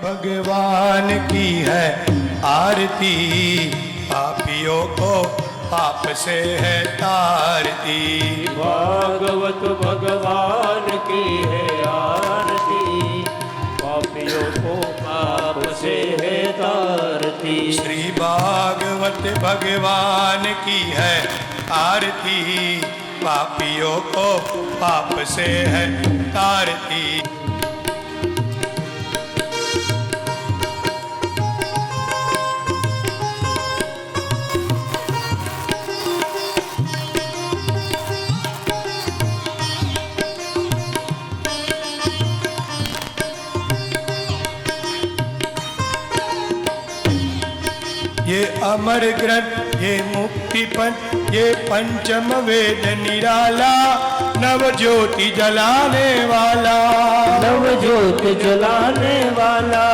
भगवान की है आरती, पापियों को पाप से है तारती। भागवत भगवान की है आरती, पापियों को पाप से है तारती। श्री भागवत भगवान की है आरती, पापियों को पाप से है तारती। ये अमर ग्रंथ, ये मुक्ति पंथ, ये पंचम वेद निराला, नव ज्योति जलाने वाला, नव ज्योति जलाने वाला।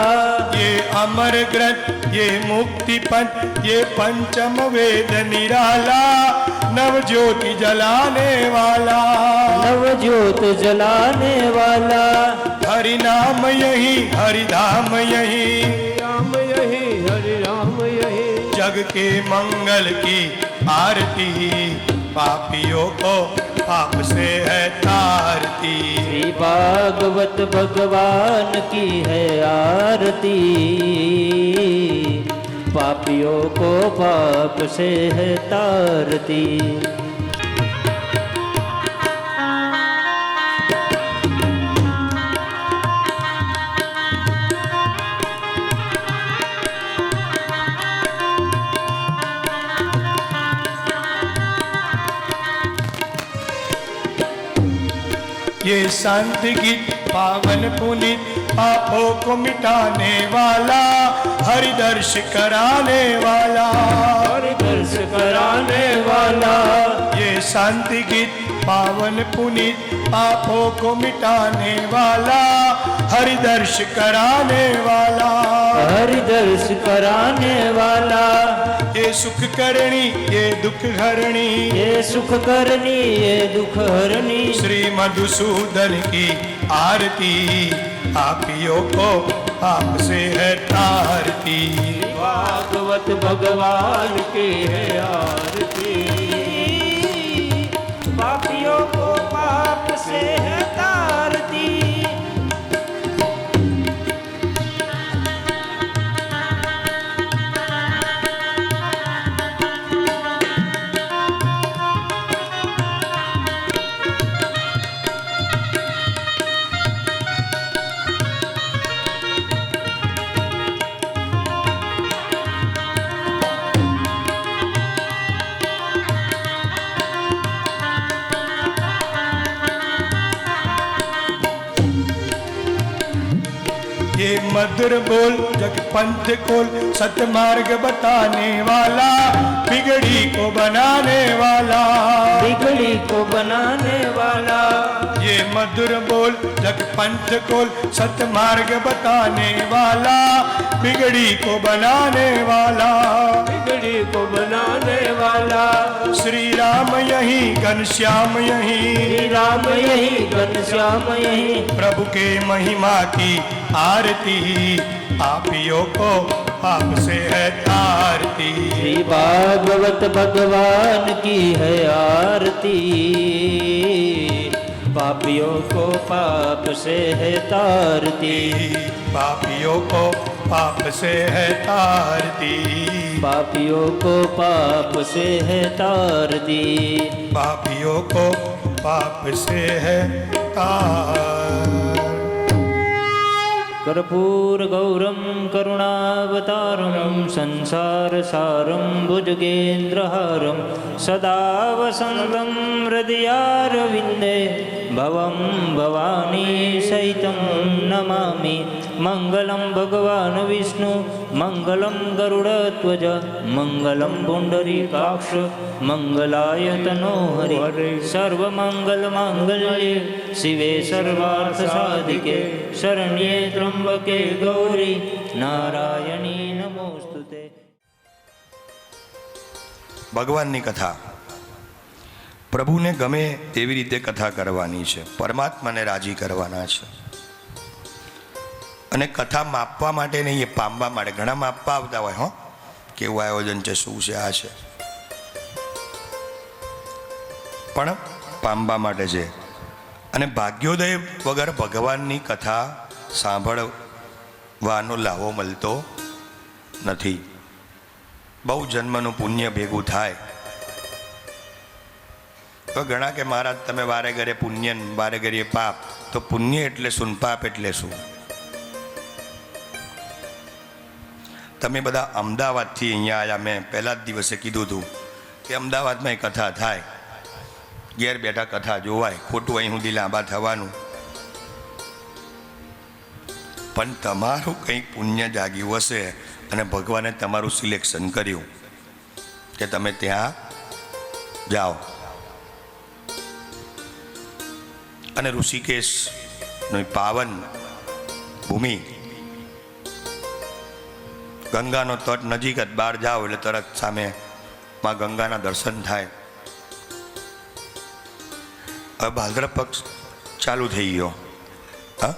ये अमर ग्रंथ, ये मुक्ति पंथ, ये पंचम वेद निराला, नव ज्योति जलाने वाला, नव ज्योति जलाने वाला। हरि नाम यही, हरि धाम यही, राम यही, हरि राम यही। जग के मंगल की आरती, पापियों को पाप से है तारती। श्री भागवत भगवान की है आरती, पापियों को पाप से है तारती। ये संत गीत पावन पुनीत, पापों को मिटाने वाला, हरि दर्श कराने वाला, हरि दर्श कराने वाला। ये संत गीत पावन पुनीत, पापों को मिटाने वाला, हरि दर्श कराने वाला, हरि दर्श कराने वाला। ये सुख करणी, ये दुख हरणी, ये सुख करनी, ये दुख हरनी। श्री मधुसूदन की आरती, पापियों को पाप से है तारती। भागवत भगवान की है आरती, पापियों को पाप से है तारती। ये मधुर बोल जग पंथ खोल, सतमार्ग बताने वाला, बिगड़ी को बनाने वाला, बिगड़ी को बनाने वाला। ये मधुर बोल जग पंथ खोल, सतमार्ग बताने वाला, बिगड़ी को बनाने वाला, बिगड़ी को बनाने वाला। श्री राम यही, घनश्याम यही, श्री राम यही, घनश्याम यही। प्रभु के महिमा की आरती, पापियों को पाप से है तारती। श्री भागवत भगवान की है आरती, पापियों को पाप से है तारती। पापियों को पाप से है तारती। पापियों को पाप से है तारती। पापियों को पाप से है तार। कर्पूर गौरम करुणावतारम संसार सारम भुजगेन्द्रहारम सदा वसंतं हृदयारविंदे भवं भवानी सहितं नमामि। मंगलम भगवान विष्णु मंगलम गरुड़ध्वज मंगलम पुंडरीकाक्ष मंगलाय तनोहरि। सर्वमंगल मांगल्ये शिवे सर्वार्थ साधिके शरण्ये त्र्यंबके गौरी नारायणी नमोस्तुते। ભગવાનની કથા પ્રભુને ગમે તેવી રીતે કથા કરવાની છે, પરમાત્માને રાજી કરવાના છે. અને કથા માપવા માટે નહીં, એ પામવા માટે. ઘણા માપવા આવતા હોય, હો કેવું આયોજન છે, શું છે, આ છે, પણ પામવા માટે છે. અને ભાગ્યોદય વગર ભગવાનની કથા સાંભળવાનો લાવો મળતો નથી. બહુ જન્મનું પુણ્ય ભેગું થાય તો ઘણા કે મહારાજ તમે વારે ઘરે પુણ્ય વારે ઘરે પાપ. તો પુણ્ય એટલે શું, પાપ એટલે શું? તમે બધા અમદાવાદથી અહીંયા આવ્યા, મેં પહેલા જ દિવસે કીધું હતું કે અમદાવાદમાં કથા થાય, ઘેર બેઠા કથા જોવાય, ખોટું અહીં સુધી લાંબા થવાનું. પણ તમારું કંઈક પુણ્ય જાગ્યું હશે અને ભગવાને તમારું સિલેક્શન કર્યું કે તમે ત્યાં જાઓ. અને ઋષિકેશની પાવન ભૂમિ, ગંગાનો તટ નજીક જ, બહાર જાઓ એટલે તરત સામે માં ગંગાના દર્શન થાય. હવે ભાદ્રપદ પક્ષ ચાલુ થઈ ગયો. હા,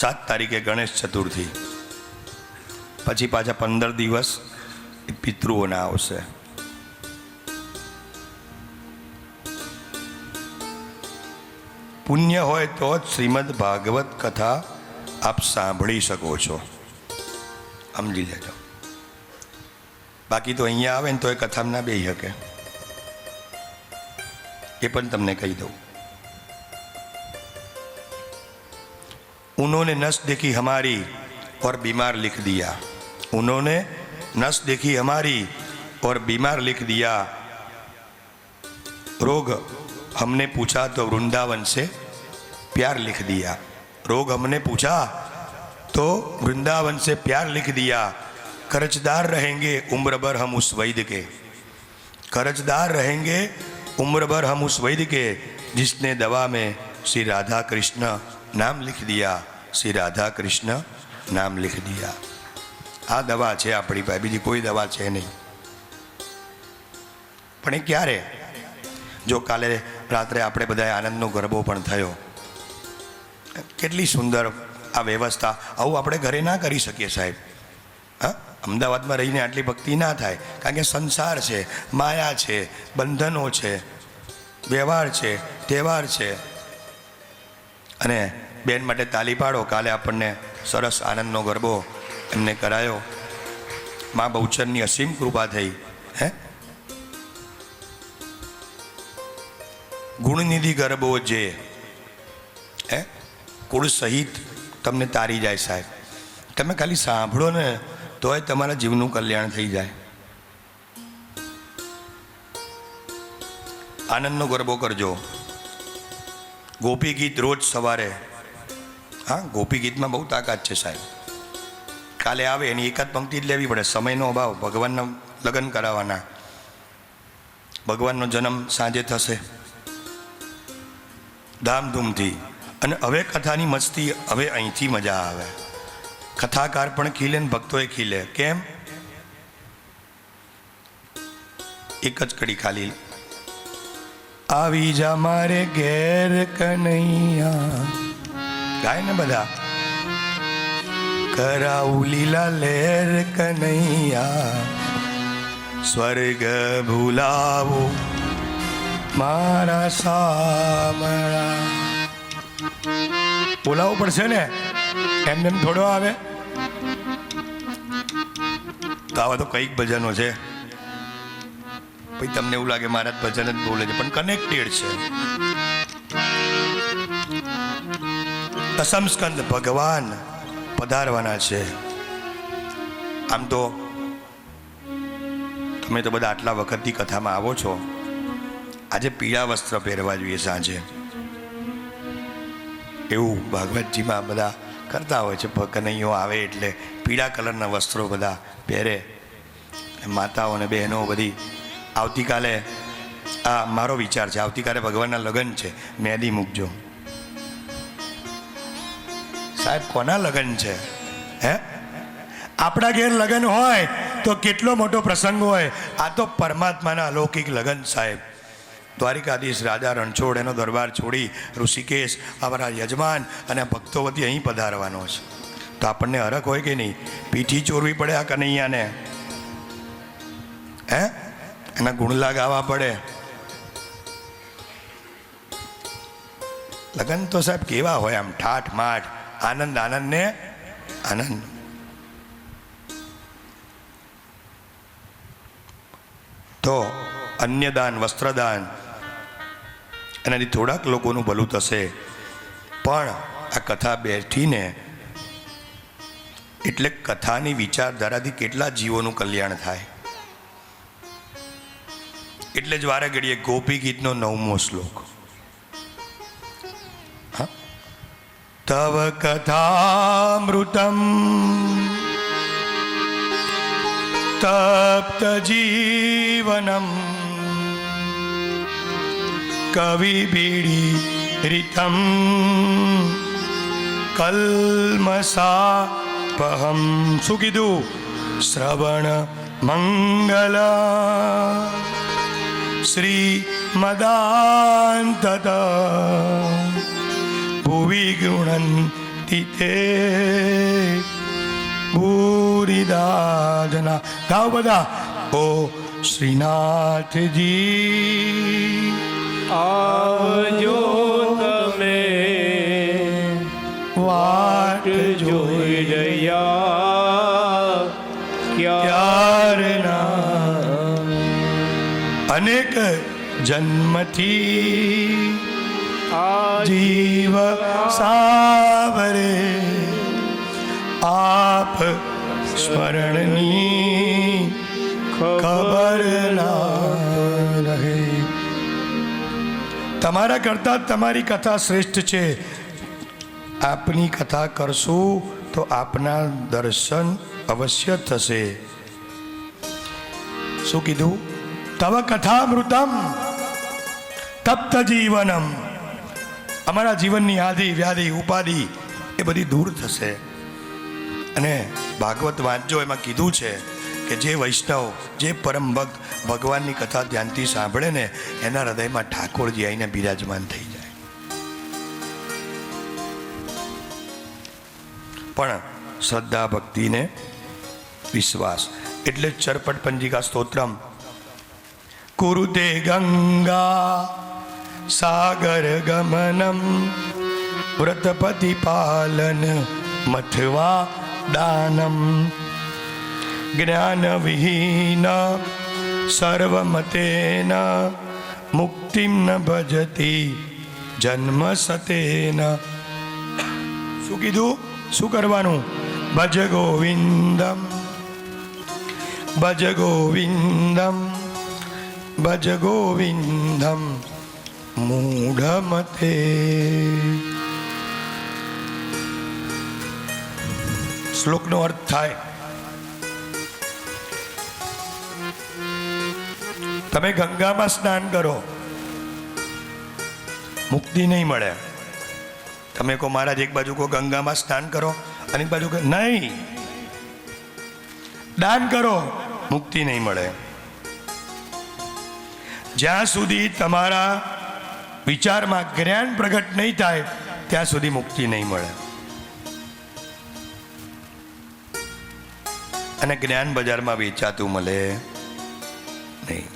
7 તારીખે ગણેશ ચતુર્થી, પછી પાછા 15 દિવસ પિતૃઓના આવશે. પુણ્ય હોય તો જ શ્રીમદ ભાગવત કથા આપ સાંભળી શકો છો, સમજી લેજો. બાકી તો અહીંયા આવે ને તો એ કથામાં ના બેસી શકે, એ પણ તમને કહી દઉં. उन्होंने नस देखी हमारी और बीमार लिख दिया. उन्होंने नस देखी हमारी और बीमार लिख दिया. रोग हमने पूछा तो वृंदावन से प्यार लिख दिया. रोग हमने पूछा तो वृंदावन से प्यार लिख दिया. कर्जदार रहेंगे उम्र भर हम उस वैद्य के. कर्जदार रहेंगे उम्र भर हम उस वैद्य के जिसने दवा में श्री राधा कृष्ण नाम लिख दिया. श्री राधा कृष्ण नाम लिख दिया. આ દવા છે આપણી પાસે, બીજી કોઈ દવા છે નહીં. પણ એ ક્યારે? જો કાલે રાત્રે આપણે બધાએ આનંદનો ગરબો પણ થયો, કેટલી સુંદર આ વ્યવસ્થા. આવું આપણે ઘરે ના કરી શકીએ સાહેબ. હા, અમદાવાદમાં રહીને આટલી ભક્તિ ના થાય, કારણ કે સંસાર છે, માયા છે, બંધનો છે, વ્યવહાર છે, તહેવાર છે. અને બેન માટે તાલી પાડો. કાલે આપણને સરસ આનંદનો ગરબો એમને કરાયો. મા બહુચરની અસીમ કૃપા થઈ. હે, ગુણનિધિ ગરબો જે હે કુળ સહિત તમને તારી જાય સાહેબ. તમે ખાલી સાંભળો ને તોય તમારા જીવનું કલ્યાણ થઈ જાય. આનંદનો ગરબો કરજો. ગોપી ગીત રોજ સવારે. હા, ગોપી ગીતમાં બહુ તાકાત છે સાહેબ. કાલે આવે એની એકાદ પંક્તિ જ લેવી પડે, સમયનો અભાવ. ભગવાનના લગ્ન કરાવવાના, ભગવાનનો જન્મ સાંજે થશે ધામધૂમથી. અને હવે કથાની મસ્તી, હવે અહીંથી મજા આવે. કથાકાર પણ ખીલે ને ભક્તોએ ખીલે. કેમ? એક જ કડી ખાલી. આવી જા મારે ઘેર કનૈયા, ગાય ને બધા. કરાવું લીલા લહેર કનૈયા, સ્વર્ગ ભૂલાવું મારા સામળા. બોલાવવું પડશે ને, એમને એમ થોડો આવે. તો આવા તો કઈક ભજનો છે પછી તમને એવું લાગે મારા જ ભજન જ બોલે છે, પણ કનેક્ટેડ છે. દસમ સ્કંદ ભગવાન પધારવાના છે. આમ તો તમે તો બધા આટલા વખતથી કથામાં આવો છો. આજે પીળા વસ્ત્ર પહેરવા જોઈએ સાંજે, એવું ભાગવતજીમાં બધા કરતા હોય છે. કનૈયો આવે એટલે પીળા કલરના વસ્ત્રો બધા પહેરે. માતાઓ અને બહેનો બધી આવતીકાલે, આ મારો વિચાર છે, આવતીકાલે ભગવાનના લગ્ન છે, મહેંદી મૂકજો. સાહેબ કોના લગ્ન છે? હે, આપણા ઘેર લગ્ન હોય તો કેટલો મોટો પ્રસંગ હોય. આ તો પરમાત્માના અલૌકિક લગ્ન સાહેબ. દ્વારિકાધીશ રાજા રણછોડ એનો દરબાર છોડી ઋષિકેશ અમારા યજમાન અને ભક્તો વતી અહીં પધારવાનો છે. તો આપણને હરખ હોય કે નહીં? પીઠી ચોરવી પડે આ કનૈયાને, હે, એના ગુણલા ગાવા પડે. લગ્ન તો સાહેબ કેવા હોય, આમ ઠાઠ માઠ, આનંદ આનંદ ને આનંદ. તો અન્યદાન, વસ્ત્રદાન, એનાથી થોડાક લોકોનું ભલું થશે. પણ આ કથા બેઠીને એટલે કથાની વિચારધારાથી કેટલા જીવોનું કલ્યાણ થાય. એટલે જ વારે ઘડીએ ગોપી ગીતનો 9મો શ્લોક. તવ કથામૃતમ તપ્ત જીવનમ કવિબીડીરિતમ કલ્મષાપહમ. શું કીધું? શ્રવણ મંગલ શ્રી મદાંતત ભુવિ ગૃણંતિ તે ભૂરિદા જના. ગાઓ બધા. ઓ શ્રીનાથજી આવજો તમે, વાટ જોઈ રહ્યા ક્યારના. અનેક જન્મથી જીવ સાવરે આપ સ્મરણની ખબર ના રહે. તમારા કરતા તમારી કથા શ્રેષ્ઠ છે. આપની કથા કરશું તો આપના દર્શન અવશ્ય થશે. શું કીધું? તવ કથામૃતમ તપ્ત જીવનમ. અમારા જીવનની આદિ વ્યાધિ ઉપાધિ એ બધી દૂર થશે. અને ભાગવત વાંચજો, એમાં કીધું છે કે જે વૈષ્ણવ, જે પરમ ભક્ત ભગવાનની કથા ધ્યાનથી સાંભળે ને એના હૃદયમાં ઠાકોરજી આવીને બિરાજમાન થઈ જાય. પણ શ્રદ્ધા ભક્તિને વિશ્વાસ એટલે ચરપટ પંજિકા સ્તોત્રમ. કુરુતે ગંગા સાગર ગમનમ વ્રતપતિ પાલન મથવા દાનમ જ્ઞાન વિહીન સર્વમતેન મુક્તિમ ન ભજતી જન્મ સતેન. શું કીધું? શું કરવાનું? ભજ ગોવિંદમ ભજ ગોવિંદમ ભજ ગોવિંદમ મૂઢમતે. શ્લોકનો અર્થ થાય, તમે ગંગામાં સ્નાન કરો, મુક્તિ નહીં મળે. તમે કહો મહારાજ એક બાજુ કહો ગંગામાં સ્નાન કરો અને એક બાજુ કહો નહીં, દાન કરો, મુક્તિ નહીં મળે. જ્યાં સુધી તમારા વિચારમાં જ્ઞાન પ્રગટ નહીં થાય ત્યાં સુધી મુક્તિ નહીં મળે. અને જ્ઞાન બજારમાં વેચાતું મળે નહીં.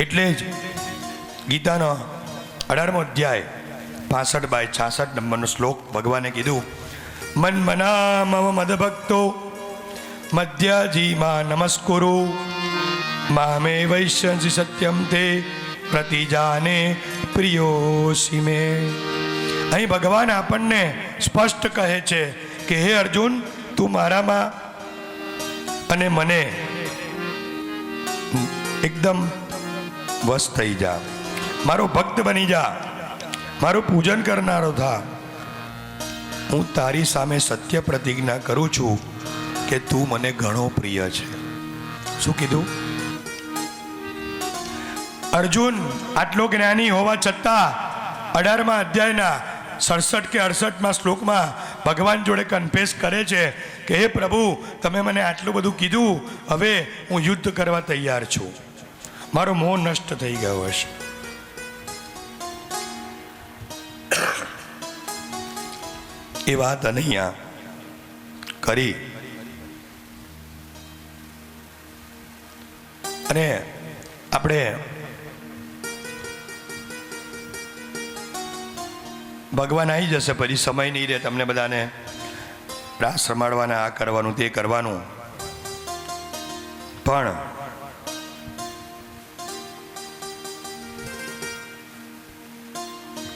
એટલે જ ગીતાનો 18મો અધ્યાય 65/66 નંબરનો શ્લોક ભગવાને કીધું, મન મના મમ મદ ભક્તો મધ્યજીમા નમસ્કુરુ મામે વૈશ્યંસી સત્યમ તે પ્રતિજાને પ્રિયોસી મે. અહીં ભગવાન આપણને સ્પષ્ટ કહે છે કે હે અર્જુન, તું મારામાં અને મને એકદમ વશ થઈ જા, મારો ભક્ત બની જા, મારું પૂજન કરનારો થા. હું તારી સામે સત્ય પ્રતિજ્ઞા કરું છું કે તું મને ઘણો પ્રિય છે. શું કીધું? અર્જુન આટલો જ્ઞાની હોવા છતાં 18મા અધ્યાયના 67 કે 68મા શ્લોકમાં ભગવાન જોડે કન્ફેસ કરે છે કે હે પ્રભુ, તમે મને આટલું બધું કીધું, હવે હું યુદ્ધ કરવા તૈયાર છું, મારો મોહ નષ્ટ થઈ ગયો હશે. એ વાત અહીંયા કરી અને આપણે ભગવાન આવી જશે, પછી સમય નહીં રહે તમને બધાને રાસ રમાડવાના, આ કરવાનું તે કરવાનું. પણ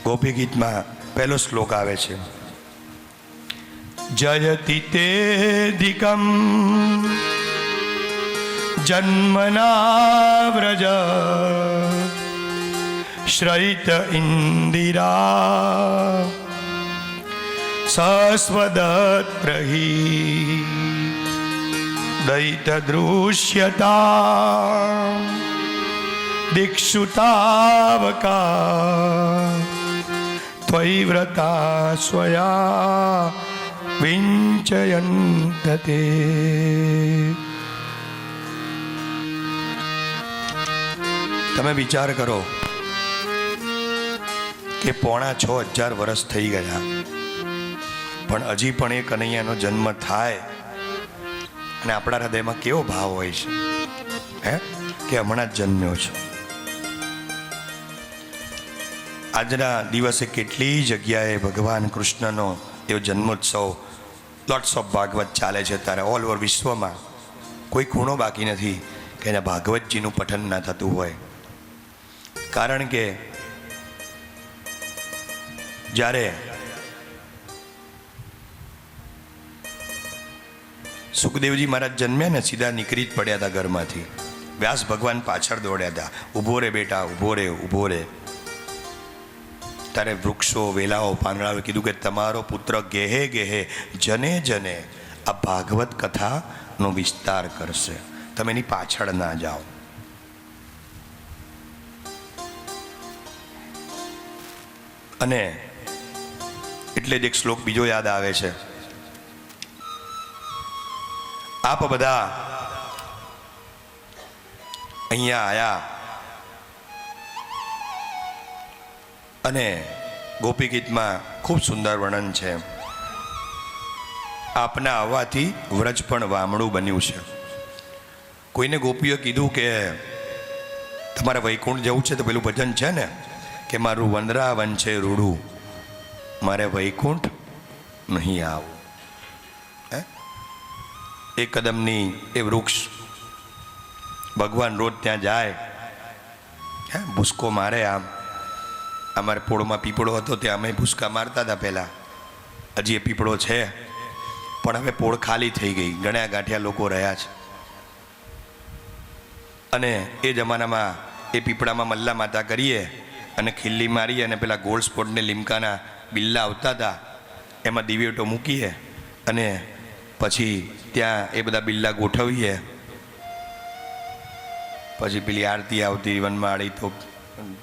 ગોપી ગીતમાં પહેલો શ્લોક આવે છે, જયતિ તેધિકમ જન્મના વ્રજ શ્રૈત ઇન્દિરા સસ્વદત્રહી દૈત દૃશ્યતા દિક્ષુતાવકા ત્વયિ વ્રતા સ્વયા વિંચયંતતે. તમે વિચાર કરો કે 6,500 વર્ષ થઈ ગયા, પણ હજી પણ એ કનૈયાનો જન્મ થાય અને આપણા હૃદયમાં કેવો ભાવ હોય છે, હે કે હમણાં જ જન્મ્યો છે. આજના દિવસે કેટલી જગ્યાએ ભગવાન કૃષ્ણનો એવો જન્મોત્સવ, લોટ્સ ઓફ ભાગવત ચાલે છે ત્યારે ઓલ ઓવર વિશ્વમાં. કોઈ ખૂણો બાકી નથી કે એના ભાગવતજીનું પઠન ના થતું હોય. કારણ કે જ્યારે સુખદેવજી મહારાજ જન્મ્યા ને, સીધા નીકળી જ પડ્યા હતા ઘરમાંથી. વ્યાસ ભગવાન પાછળ દોડ્યા હતા, ઊભો રે બેટા, ઊભો રે, ઊભો રે. ત્યારે વૃક્ષો, વેલાઓ, પાંદડાઓએ કીધું કે તમારો પુત્ર ગેહે ગેહે જને જને આ ભાગવત કથાનો વિસ્તાર કરશે, તમે એની પાછળ ના જાઓ. અને એટલે જ એક શ્લોક બીજો યાદ આવે છે, આપ બધા અહીંયા આયા અને ગોપી ગીતમાં ખૂબ સુંદર વર્ણન છે. આપના આવવાથી વ્રજ પણ વામણું બન્યું છે. કોઈને ગોપીઓ કીધું કે તમારે વૈકુંઠ જવું છે, તો પેલું ભજન છે ને કે મારું વનરાવન છે રૂડું, મારે વૈકુંઠ નહીં આવું. એ કદમની એ વૃક્ષ, ભગવાન રોજ ત્યાં જાય, ભૂસકો મારે. આમ અમારે પોળમાં પીપળો હતો, ત્યાં અમે ભૂસકા મારતા હતા પહેલાં. હજી એ પીપળો છે, પણ હવે પોળ ખાલી થઈ ગઈ, ગણ્યા ગાંઠિયા લોકો રહ્યા છે. અને એ જમાનામાં એ પીપળામાં મલ્લા માતા કરીએ અને ખીલ્લી મારીએ અને પેલા ગોલ્ડ સ્પોટને લીમકાના બિલ્લા આવતા હતા, એમાં દિવેટો મૂકીએ અને પછી ત્યાં એ બધા બિલ્લા ગોઠવીએ. પછી પેલી આરતી આવતી, વનમાળી તો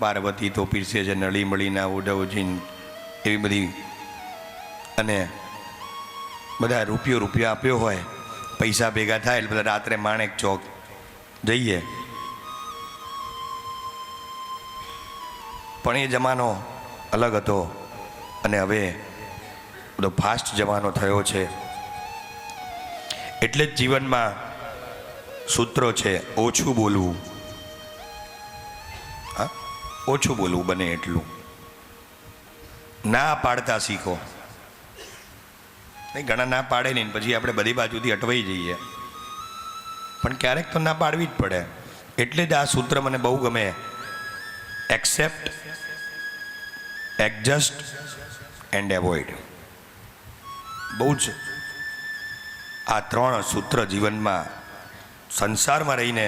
પાર્વતી તો પીરસે છે, નળી મળીના ઉડવજીન, એવી બધી. અને બધા રૂપિયો આપ્યો હોય, પૈસા ભેગા થાય એટલે બધા રાત્રે માણેક ચોક જઈએ. પણ એ જમાનો અલગ હતો અને હવે બધો ફાસ્ટ જમાનો થયો છે. એટલે જ જીવનમાં સૂત્રો છે ઓછું બોલવું. હા, ઓછું બોલવું બને એટલું. ના પાડતા શીખો. નહીં, ઘણા ના પાડે નહીં, પછી આપણે બધી બાજુથી અટવાઈ જઈએ. પણ ક્યારેક તો ના પાડવી જ પડે. એટલે જ આ સૂત્ર મને બહુ ગમે. Accept, adjust and avoid. બહુ જ આ 3 સૂત્ર જીવનમાં, સંસારમાં રહીને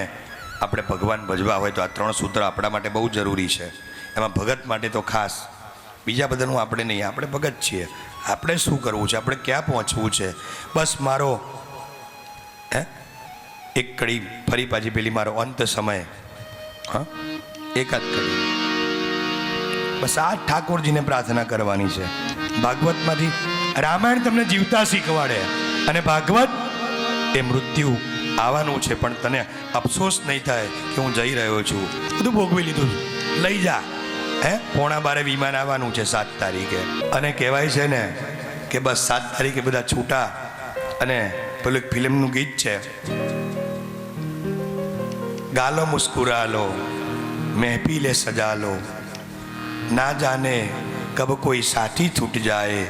આપણે ભગવાન ભજવા હોય તો આ 3 સૂત્ર આપણા માટે બહુ જરૂરી છે. એમાં ભગત માટે તો ખાસ. બીજા બધાનું આપણે નહીં, આપણે ભગત છીએ. આપણે શું કરવું છે, આપણે ક્યાં પહોંચવું છે, બસ મારો એક કડી ફરી પાછી પેલી મારો અંત સમય. હા, એકાદ કડી. બસ આ ઠાકોરજીને પ્રાર્થના કરવાની છે. ભાગવતમાંથી રામાયણ તમને જીવતા શીખવાડે, અને ભાગવત એ મૃત્યુ આવવાનું છે પણ તને અફસોસ નહીં થાય કે હું જઈ રહ્યો છું, બધું ભોગવી લીધું, લઈ જા. 11:15 વિમાન આવવાનું છે 7 તારીખે. અને કહેવાય છે ને કે બસ 7 તારીખે બધા છૂટા. અને પેલું એક ફિલ્મનું ગીત છે, ગાલો મુસ્કુરા લો મહેફિલે સજા લો, ના જાને કબ કોઈ સાથી છૂટ જાए,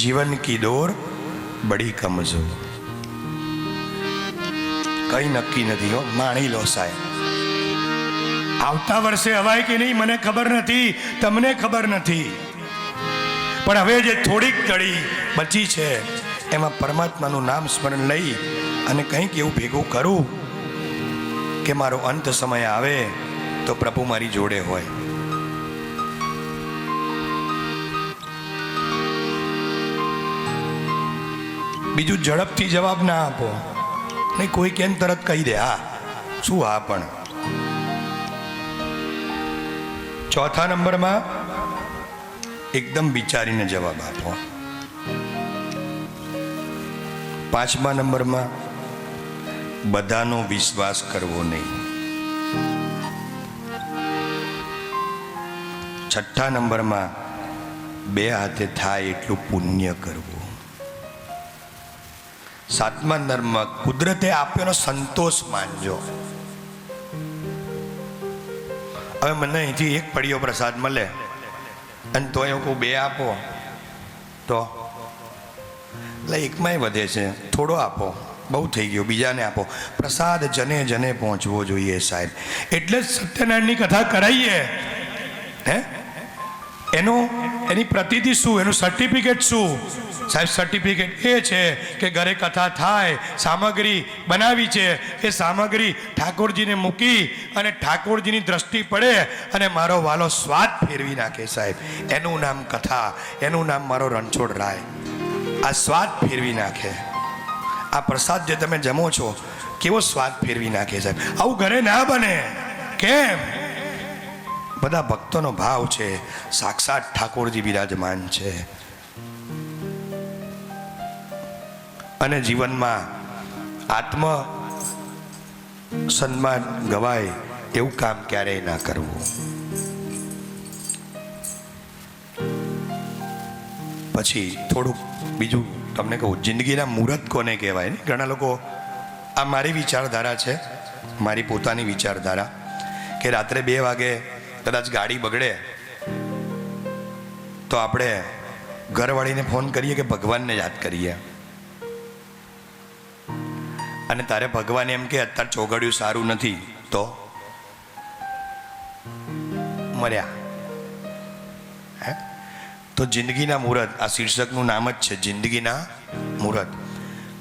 જીવન કી દોર બડી કમજોર. કઈ નક્કી નથી હો, માણી લો સાહેબ. આવતા વર્ષે હવાય કે નહીં મને ખબર નથી, તમને ખબર નથી, પણ હવે જે થોડીક ઘડી બચી છે એમાં પરમાત્માનું નામ સ્મરણ લઈ અને કંઈક એવું ભેગું કરું કે મારો અંત સમય આવે તો પ્રભુ મારી જોડે હોય. બીજું ઝડપથી જવાબ ના આપો. નહીં, કોઈ કેમ તરત કહી દે હા શું હા. પણ 4થા નંબરમાં એકદમ વિચારીને જવાબ આપો. 5મા નંબરમાં બધાનો વિશ્વાસ કરવો નહીં. 6થા નંબરમાં 2 હાથે થાય એટલું પુણ્ય કરવું. 7મા નંબરમાં કુદરતે આપ્યોનો સંતોષ માનજો. હવે મને અહીંથી એક પડીયો પ્રસાદ મળે અને તો એવું કહું 2 આપો તો એટલે એકમાંય વધે છે, થોડો આપો, બહુ થઈ ગયો, બીજાને આપો. પ્રસાદ જને જને પહોંચવો જોઈએ સાહેબ. એટલે જ સત્યનારાયણની કથા કરાવીએ. એની પ્રતિથી શું, એનું સર્ટિફિકેટ શું સાહેબ? સર્ટિફિકેટ એ છે કે ઘરે કથા થાય, સામગ્રી બનાવી છે, એ સામગ્રી ઠાકોરજીને મૂકી અને ઠાકોરજીની દ્રષ્ટિ પડે અને મારો વાલો સ્વાદ ફેરવી નાખે સાહેબ. એનું નામ કથા, એનું નામ મારો રણછોડ રાય. આ સ્વાદ ફેરવી નાખે. આ પ્રસાદ જે તમે જમો છો કેવો સ્વાદ ફેરવી નાખે સાહેબ. આવું ઘરે ના બને. કેમ? બધા ભક્તોનો ભાવ છે, સાક્ષાત ઠાકોરજી બિરાજમાન છે. અને જીવનમાં આત્મ સન્માન ગવાય એવું કામ ક્યારેય ના કરવું. પછી થોડુંક બીજું તમને કહું, જિંદગીના મુહૂર્ત કોને કહેવાય ને? ઘણા લોકો, આ મારી વિચારધારા છે, મારી પોતાની વિચારધારા, કે રાત્રે 2 વાગે કદાચ ગાડી બગડે તો આપણે ઘરવાળીને ફોન કરીએ કે ભગવાનને યાદ કરીએ. અને તારે ભગવાન એમ કે અત્યારે ચોગડિયું સારું નથી તો મર્યા. તો જિંદગીના મુહૂર્ત, આ શીર્ષકનું નામ જ છે, જિંદગીના મુહૂર્ત.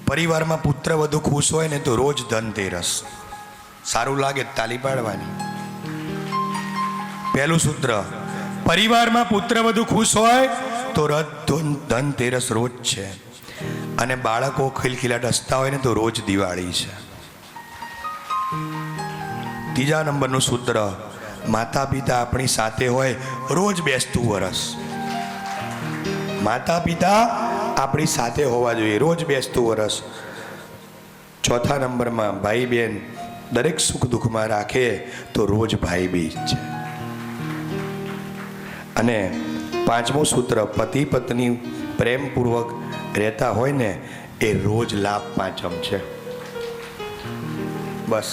પરિવારમાં પુત્ર વધુ ખુશ હોય ને તો રોજ ધનતેરસ. સારું લાગે તાલી પાડવાની. પહેલું સૂત્ર, પરિવારમાં પુત્ર વધુ ખુશ હોય તો ધનતેરસ રોજ છે. અને બાળકો ખિલખિલાટ હસતા હોય ને તો રોજ દિવાળી છે. 3જા નંબરનું સૂત્ર, માતા પિતા આપણી સાથે હોય રોજ બેસતું વરસ. માતા પિતા આપણી સાથે હોવા જોઈએ, રોજ બેસતું વરસ. 4થા નંબરમાં ભાઈ બહેન દરેક સુખ દુઃખમાં રાખે તો રોજ ભાઈ બીજ છે. અને 5મું સૂત્ર, પતિ પત્ની પ્રેમપૂર્વક રહેતા હોય ને એ રોજ લાભ પાંચમ છે. બસ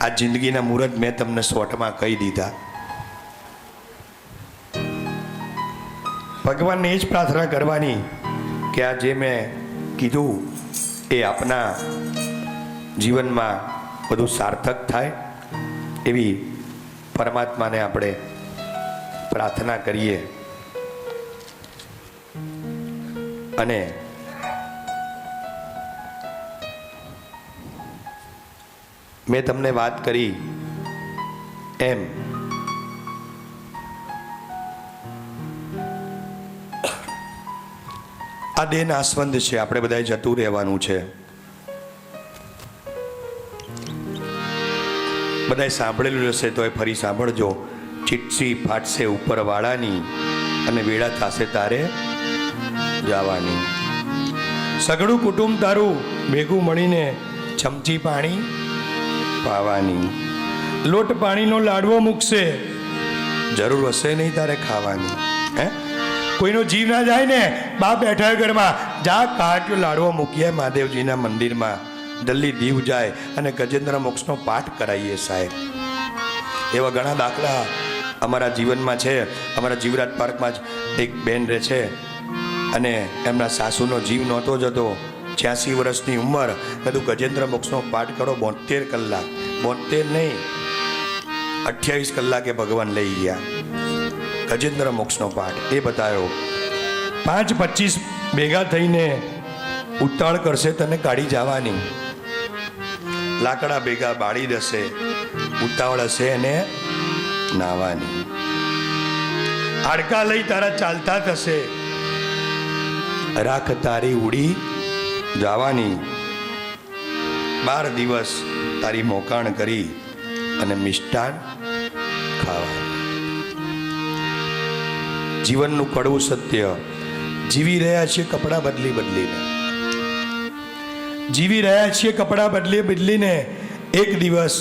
આ જિંદગીના મુહૂર્ત મેં તમને શોર્ટમાં કહી દીધા. ભગવાનને એ જ પ્રાર્થના કરવાની કે આ જે મેં કીધું એ આપના જીવનમાં બધું સાર્થક થાય એવી પરમાત્માને આપણે પ્રાર્થના કરીએ. અને મેં તમને વાત કરી એમ આ દેહ નાશવંત છે, આપણે બધાએ જતું રહેવાનું છે. બધાએ સાંભળેલું હશે તો એ ફરી સાંભળજો. ચીટસી ફાટશે ઉપરવાળાની અને વેળા થશે તારે જવાની. સગડું કુટુંબ તારું ભેગું મળીને ચમચી પાણી પાવાની. લોટ પાણીનો લાડવો મૂકશે, જરૂર હશે નહીં તારે ખાવાની. હે કોઈનો જીવ ના જાય ને, બાપ બેઠા હોય ઘરમાં, જા કાટ્યો લાડવો મૂકીએ મહાદેવજીના મંદિરમાં, જલ્દી દીવ જાય અને ગજેન્દ્ર મોક્ષનો પાઠ કરાવીએ સાહેબ. એવા ઘણા દાખલા અમારા જીવનમાં છે. અમારા જીવરાજ પાર્કમાં જ એક બેન રહે છે અને એમના સાસુનો જીવ નહોતો જતો. 86 વર્ષની ઉંમર. બધું ગજેન્દ્ર મોક્ષનો પાઠ કરો 72 કલાક, 72 નહીં 28 કલાકે ભગવાન લઈ ગયા ગજેન્દ્ર મોક્ષનો પાઠ. એ બતાવ્યો 5-25 ભેગા થઈને ઉતાળ કરશે તને કાઢી જવાની. લાકડા ભેગા બાળી દેશે, ઉતાવળ હશે એને નાવાની. હાડકા લઈ તારા ચાલતા થશે, રાખ તારી ઉડી જવાની. 12 દિવસ તારી મોકાણ કરી અને મિષ્ટાન ખાવાનું. જીવનનું કડવું સત્ય. જીવી રહ્યા છીએ કપડાં બદલીને, જીવી રહ્યા છીએ કપડાં બદલીને. એક દિવસ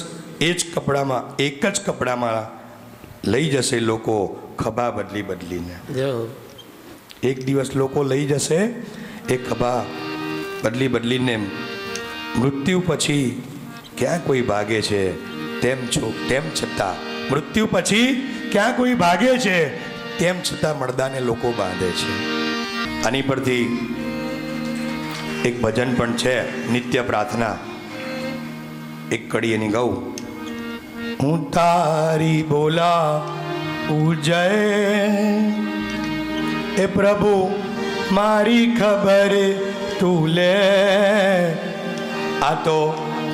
એ જ કપડામાં, એક જ કપડામાં લઈ જશે લોકો ખભા બદલીને. એક દિવસ લોકો લઈ જશે એ ખભા બદલીને. મૃત્યુ પછી ક્યાં કોઈ ભાગે છે તેમ છતાં, મૃત્યુ પછી ક્યાં કોઈ ભાગે છે તેમ છતાં મરદાને લોકો બાંધે છે. આની પરથી એક ભજન પણ છે, નિત્ય પ્રાર્થના. એક કડી એની ગાઉં. હું તારી બોલા ઉજય એ પ્રભુ મારી ખબર તું લે. આ તો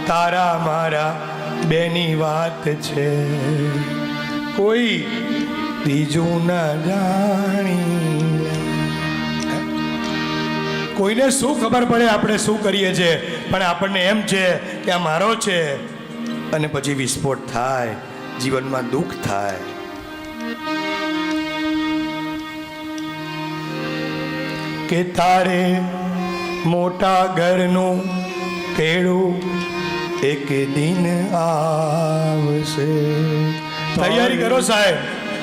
તારા મારા બેની વાત છે, કોઈ બીજું ના જાણી. કોઈને શું ખબર પડે આપણે શું કરીએ છીએ, પણ આપણને એમ છે કે આ મારો છે. અને પછી વિસ્ફોટ થાય, જીવનમાં દુઃખ થાય. કે તારે મોટા ઘરનું કેળું એક દિન આવશે. તૈયારી કરો સાહેબ.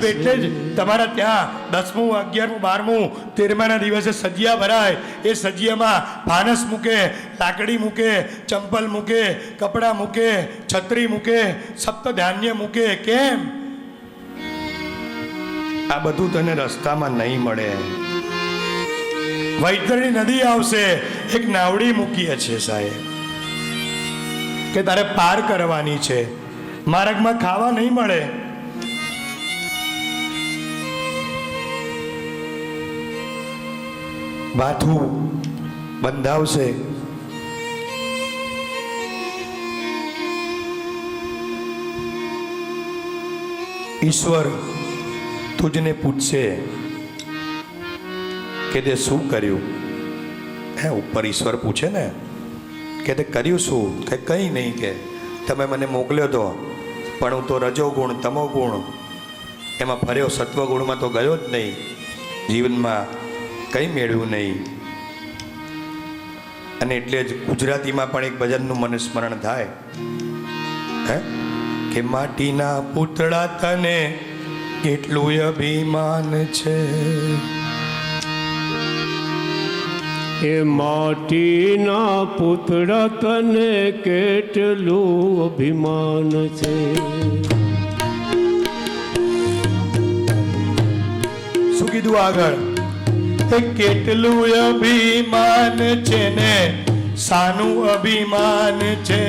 એટલે જ તમારા ત્યાં 10મું, 11મું, 12મું, 13માના દિવસે સજિયા ભરાય. એ સજિયામાં ફાનસ મૂકે, લાકડી મૂકે, ચંપલ મૂકે, કપડાં મૂકે, છત્રી મૂકે, સપ્ત ધાન્ય મૂકે. કેમ? આ બધું તને રસ્તામાં નહીં મળે. વૈતરણી નદી આવશે, એક નાવડી મૂકીએ છે સાહેબ કે તારે પાર કરવાની છે. માર્ગમાં ખાવા નહીં મળે. માથું બંધાવશે, ઈશ્વર તુજને પૂછશે કે તે શું કર્યું. હે ઉપર ઈશ્વર પૂછે ને કે તે કર્યું શું? કે કંઈ નહીં, કે તમે મને મોકલ્યો તો પણ હું તો રજોગુણ તમોગુણ એમાં ફર્યો, સત્વગુણમાં તો ગયો જ નહીં. જીવનમાં કંઈ મેળવ્યું નહીં. અને એટલે જ ગુજરાતીમાં પણ એક ભજનનું મને સ્મરણ થાય, હે કે માટીના પૂતળા તને કેટલું અભિમાન છે, એ માટીના પૂતળા તને કેટલું અભિમાન છે. શું કીધું આગળ? એ કેટલું અભિમાન છે ને સાનું અભિમાન છે.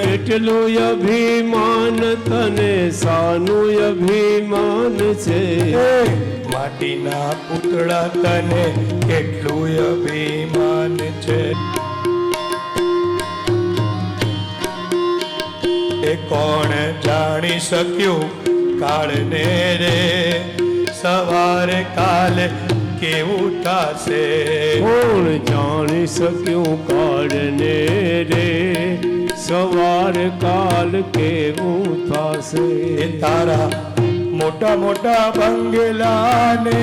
કેટલું અભિમાન તને સાનું અભિમાન છે. માટીના પૂતળા તને કેટલું અભિમાન છે. એ કોણ જાણી શક્યું કાળને રે સવારે કાલે કેવું થશે. કોણ જાણી શક્યું કાળને રે સવાર કાલ કેવું થશે. એ તારા મોટા મોટા બંગલાને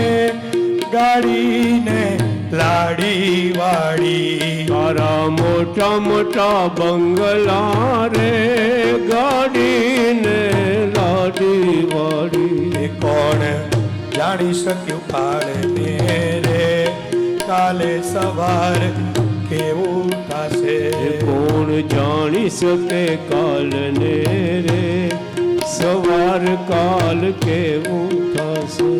ગાડીને લાડી વાડી. તારા મોટા મોટા બંગલા રે ગાડીને લાડી વાડી. એ કોણ જાણી શક્યું કાળને રે કાલે સવાર કેવું થશે. કોણ જાણી શકે કાલને રે સવાર કાલ કેવું થશે.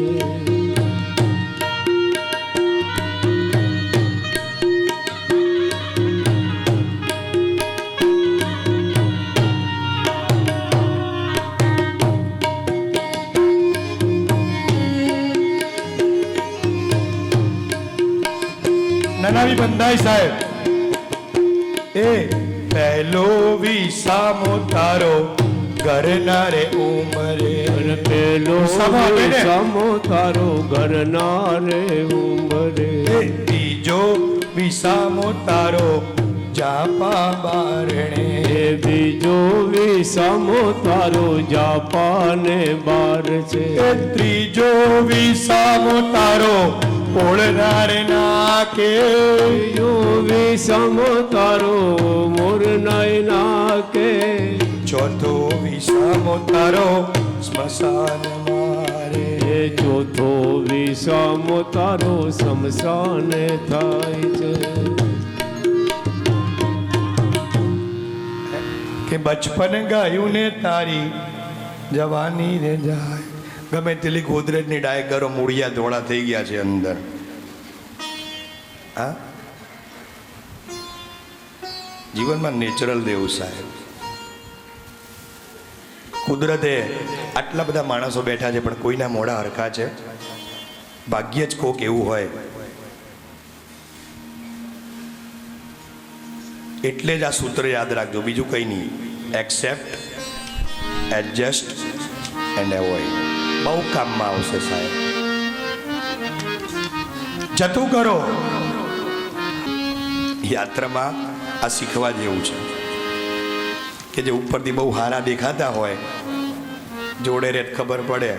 નનાવી બંધાઈ સાહેબ. એ પહેલો વિસામો તારો ઘરના રે ઉમરે. પેલો વિસામો સામો તારો ઘરના રે ઉંબરે. એ બીજો વિસામો તારો જાપા બારણે. એ બીજો વિસામો તારો જાપાને બાર છે. એ ત્રીજો વિસામો તારો પોળનાર નાકે. બીજો વિસામો તારો મોર નાકે. ચોથો વિસામો તારો સ્મશાન મારે. એ ચોથો વિસામો તારો શમશાને થાય છે. કે બચપન ગાયું ને તારી જવાની રે જાય. ગમે તેલી ગોદરેજની ડાયગરો મૂળિયા ધોળા થઈ ગયા છે અંદર. હા, જીવનમાં નેચરલ દેવું સાહેબ. કુદરતે આટલા બધા માણસો બેઠા છે પણ કોઈના મોઢા હરખા છે. ભાગ્ય જ કોક એવું હોય. એટલે જ આ સૂત્ર યાદ રાખજો, બીજું કંઈ નહીં. Accept, adjust and avoid. બહુ કામમાં આવશે સાહેબ. જતું કરો. યાત્રામાં આ શીખવા જેવું છે કે જે ઉપરથી બહુ હારા દેખાતા હોય જોડે રેત ખબર પડે.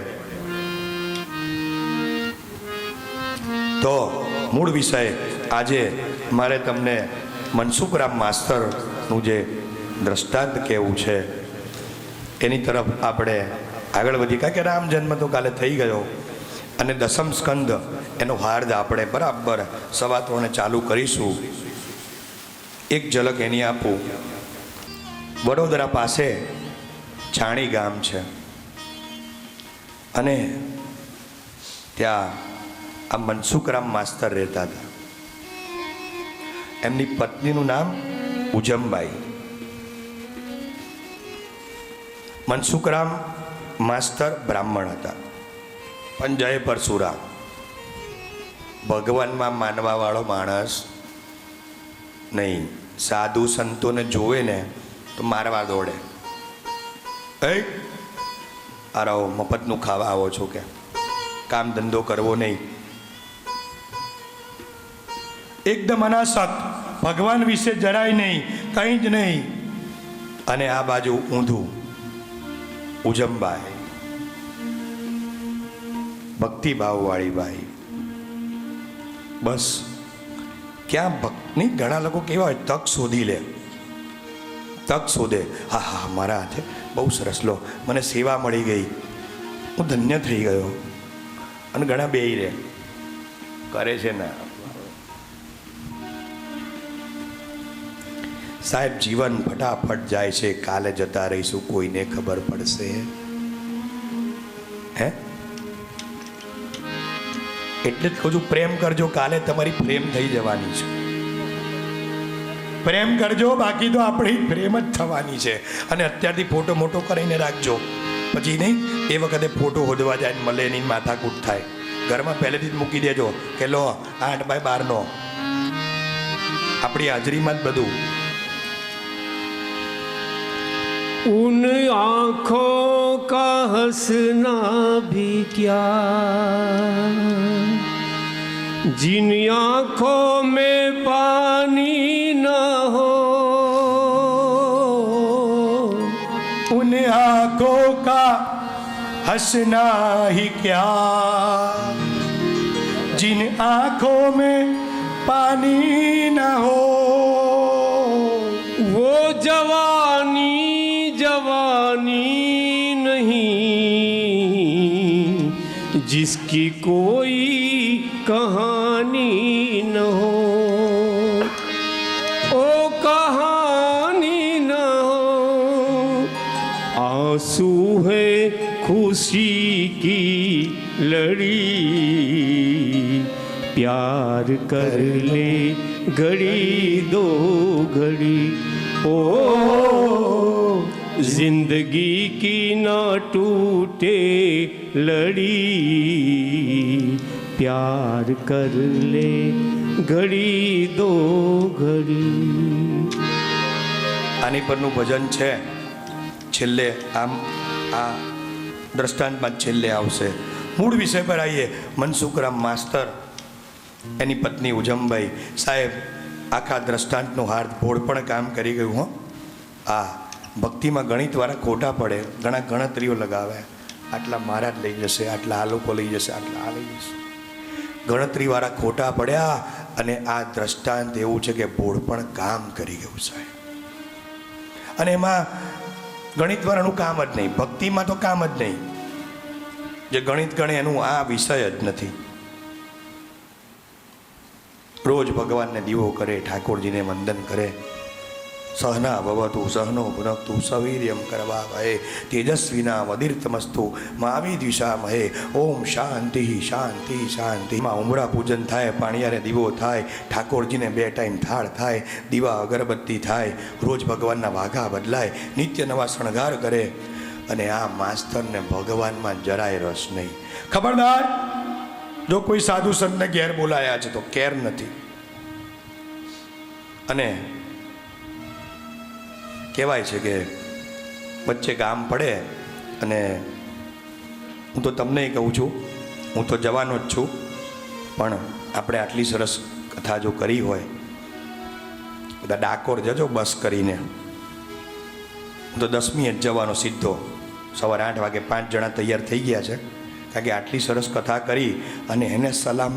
તો મૂળ વિષય આજે મારે તમને મનસુખરામ માસ્તરનું જે દ્રષ્ટાંત કહેવું છે એની તરફ આપણે આગળ વધી. કારણ કે રામ જન્મ તો કાલે થઈ ગયો અને દસમ સ્કંદ એનો હાર્દ આપણે બરાબર 3:15 ચાલુ કરીશું. એક ઝલક એની આપું. વડોદરા પાસે છાણી ગામ છે અને ત્યાં આ મનસુખરામ માસ્તર રહેતા હતા. એમની પત્નીનું નામ ઉજમબાઈ. મનસુખરામ માસ્તર બ્રાહ્મણ હતા પણ જય પરશુરામ, ભગવાનમાં માનવા વાળો માણસ નહીં. સાધુ સંતોને જોવે ને તો મારવા દોડે. આવો મફતનું ખાવા આવો છો કે કામ ધંધો કરવો નહીં. એકદમ અનાસક્ત, ભગવાન વિશે જરાય નહીં, કંઈ જ નહીં. અને આ બાજુ ઊંધું ઉજમબાઈ, ભક્તિભાવવાળી બાઈ. બસ ક્યાં ભક્તની ઘણા લોકો કેવા હોય, તક શોધી લે, તક શોધે. હા હા, મારા હાથે બહુ સરસ, લો મને સેવા મળી ગઈ, હું ધન્ય થઈ ગયો. અને ઘણા બેય રે કરે છે ને. સાહેબ જીવન ફટાફટ જાય છે, કાલે જતા રહીશું, કોઈને ખબર પડશે? હે? એટલે જ કહું છું, પ્રેમ કરજો, કાલે તમારી પ્રેમ થઈ જવાની છે. પ્રેમ કરજો, બાકી તો આપણી પ્રેમ જ થવાની છે. અને અત્યારથી ફોટો મોટો કરીને રાખજો, પછી નહીં એ વખતે ફોટો હોદવા જાય મળે એની માથાકૂટ થાય. ઘરમાં પહેલેથી જ મૂકી દેજો કે લો 8x12 આપણી હાજરીમાં જ બધું. उन आँखों का हंसना भी क्या, जिन आँखों में पानी न हो, उन आँखों का हंसना ही क्या, जिन आँखों में पानी न हो, वो जवानी जवानी नहीं, जिसकी कोई कहानी न हो, ओ कहानी न हो, आंसू है खुशी की लड़ी, प्यार कर ले घड़ी दो घड़ी, ओ जिंदगी की ना टूटे लड़ी, प्यार कर ले घड़ी दो घड़ी. આની પરનું ભજન છે, છેલ્લે આમ આ દ્રષ્ટાંતમાં છેલ્લે આવશે. મૂળ વિષય પર આવીએ. મનસુખરામ માસ્તર, એની પત્ની ઉજમભાઈ. સાહેબ, આખા દ્રષ્ટાંતનું હાર્દભોળ પણ કામ કરી ગયું. હો, આ ભક્તિમાં ગણિતવાળા ખોટા પડે, ઘણા ગણતરીઓ લગાવે, આટલા મારા જ લઈ જશે, આટલા આ લોકો લઈ જશે, આટલા આ લઈ જશે, ગણતરીવાળા ખોટા પડ્યા. અને આ દ્રષ્ટાંત એવું છે કે ભોળ પણ કામ કરી ગયું સાહેબ. અને એમાં ગણિતવાળાનું કામ જ નહીં, ભક્તિમાં તો કામ જ નહીં. જે ગણિત ગણે એનું આ વિષય જ નથી. રોજ ભગવાનને દીવો કરે, ઠાકોરજીને વંદન કરે. સહના ભવતુ સહનો ભુનક્તુ સવીર્યમ કરવા ભય તેજસ્વીના વદીર્તમસ્તુ માવી દ્વિષામહે. ઓમ શાંતિ શાંતિ શાંતિ. માં ઉમરા પૂજન થાય, પાણીયારે દીવો થાય, ઠાકોરજીને 2 ટાઈમ થાળ થાય, દીવા અગરબત્તી થાય, રોજ ભગવાનના વાઘા બદલાય, નિત્ય નવા શણગાર કરે. અને આ માસ્તરને ભગવાનમાં જરાય રસ નહીં. ખબરદાર, જો કોઈ સાધુ સંતને ઘેર બોલાયા છે તો કેર નથી. અને કહેવાય છે કે વચ્ચે ગામ પડે, અને હું તો તમને કહું છું, હું તો જવાનો જ છું, પણ આપણે આટલી સરસ કથા જો કરી હોય, બધા ડાકોર જજો બસ કરીને. હું તો 10મી જ જવાનો સીધો. સવારે 8 વાગે 5 જણા તૈયાર થઈ ગયા છે, કારણ કે આટલી સરસ કથા કરી અને એને સલામ.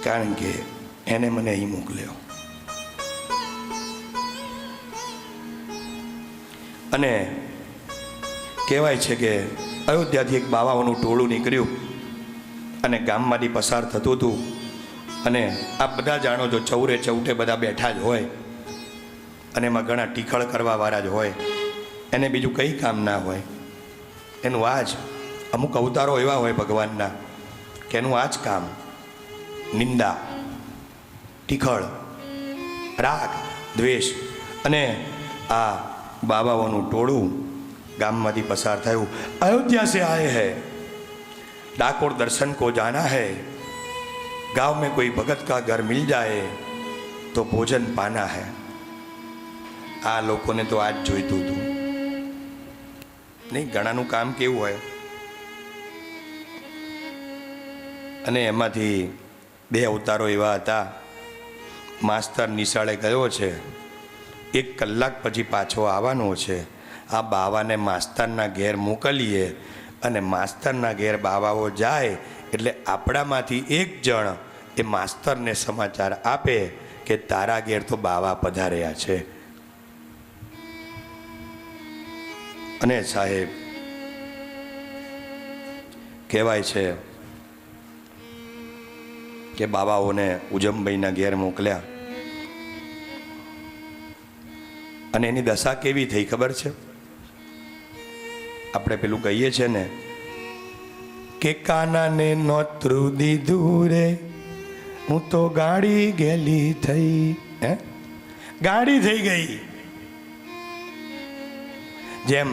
કારણ કે એને મને અહીં મોકલ્યો. અને કહેવાય છે કે અયોધ્યાથી એક બાવાઓનું ટોળું નીકળ્યું અને ગામમાંથી પસાર થતું હતું. અને આ બધા જાણો છો, ચૌરે ચૌટે બધા બેઠા જ હોય, અને એમાં ઘણા ટીખળ કરવાવાળા જ હોય. એને બીજું કંઈ કામ ના હોય, એનું આ જ અમુક અવતારો એવા હોય ભગવાનના કે એનું આ જ કામ. નિંદા, ટીખળ, રાગ, દ્વેષ. અને આ બાબાઓનું ટોળું ગામમાંથી પસાર થયું. અયોધ્યા से आए हैं, डाकोर दर्शन को जाना है, गांव में कोई भगत का घर मिल जाए तो भोजन पाना है. આ લોકોને તો આજ જોઈતું હતું નહીં. ઘણાનું કામ કેવું હોય. અને એમાંથી 2 અવતારો એવા હતા. માસ્તર નિશાળે ગયો છે, 1 કલાક પછી પાછો આવવાનો છે. આ બાવાને માસ્તરના ઘેર મોકલીએ, અને માસ્તરના ઘેર બાવાઓ જાય એટલે આપણામાંથી 1 જણ એ માસ્તરને સમાચાર આપે કે તારા ઘેર તો બાવા પધાર્યા છે. અને સાહેબ, કહેવાય છે કે બાબાઓને ઉજમભાઈના ઘેર મોકલ્યા અને એની દશા કેવી થઈ ખબર છે? આપણે પેલું કહીએ છીએ ને કે કાનાને નોતરું દીધું રે હું તો ગાડી ગેલી થઈ. હે, ગાડી થઈ ગઈ. જેમ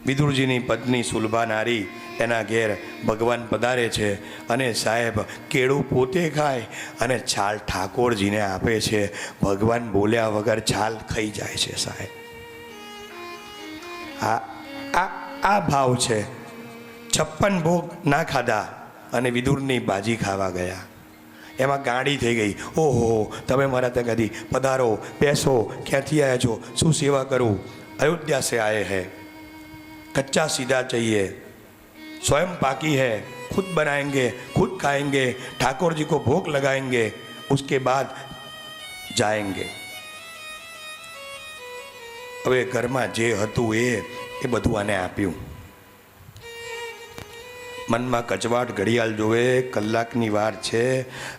વિદુરજીની પત્ની સુલભા નારી એના ઘેર ભગવાન પધારે છે અને સાહેબ કેળું પોતે ખાય અને છાલ ઠાકોરજીને આપે છે. ભગવાન બોલ્યા વગર છાલ ખાઈ જાય છે સાહેબ. આ ભાવ છે. 56 ભોગ ના ખાધા અને વિદુરની ભાજી ખાવા ગયા. એમાં ગાડી થઈ ગઈ. ઓહો, તમે મારા ત્યાં કદી પધારો, બેસો, ક્યાંથી આવ્યા છો, શું સેવા કરું? अयोध्या से आए हैं, कच्चा सीधा चाहिए, स्वयं पाकी है, खुद बनाएंगे, खुद खाएंगे, ठाकुर जी को भोग लगाएंगे, उसके बाद जाएंगे. હવે ઘરમાં જે હતું એ બધું આને આપ્યું. મનમાં કચવાટ, ઘડિયાળ જોવે, કલાકની વાર છે.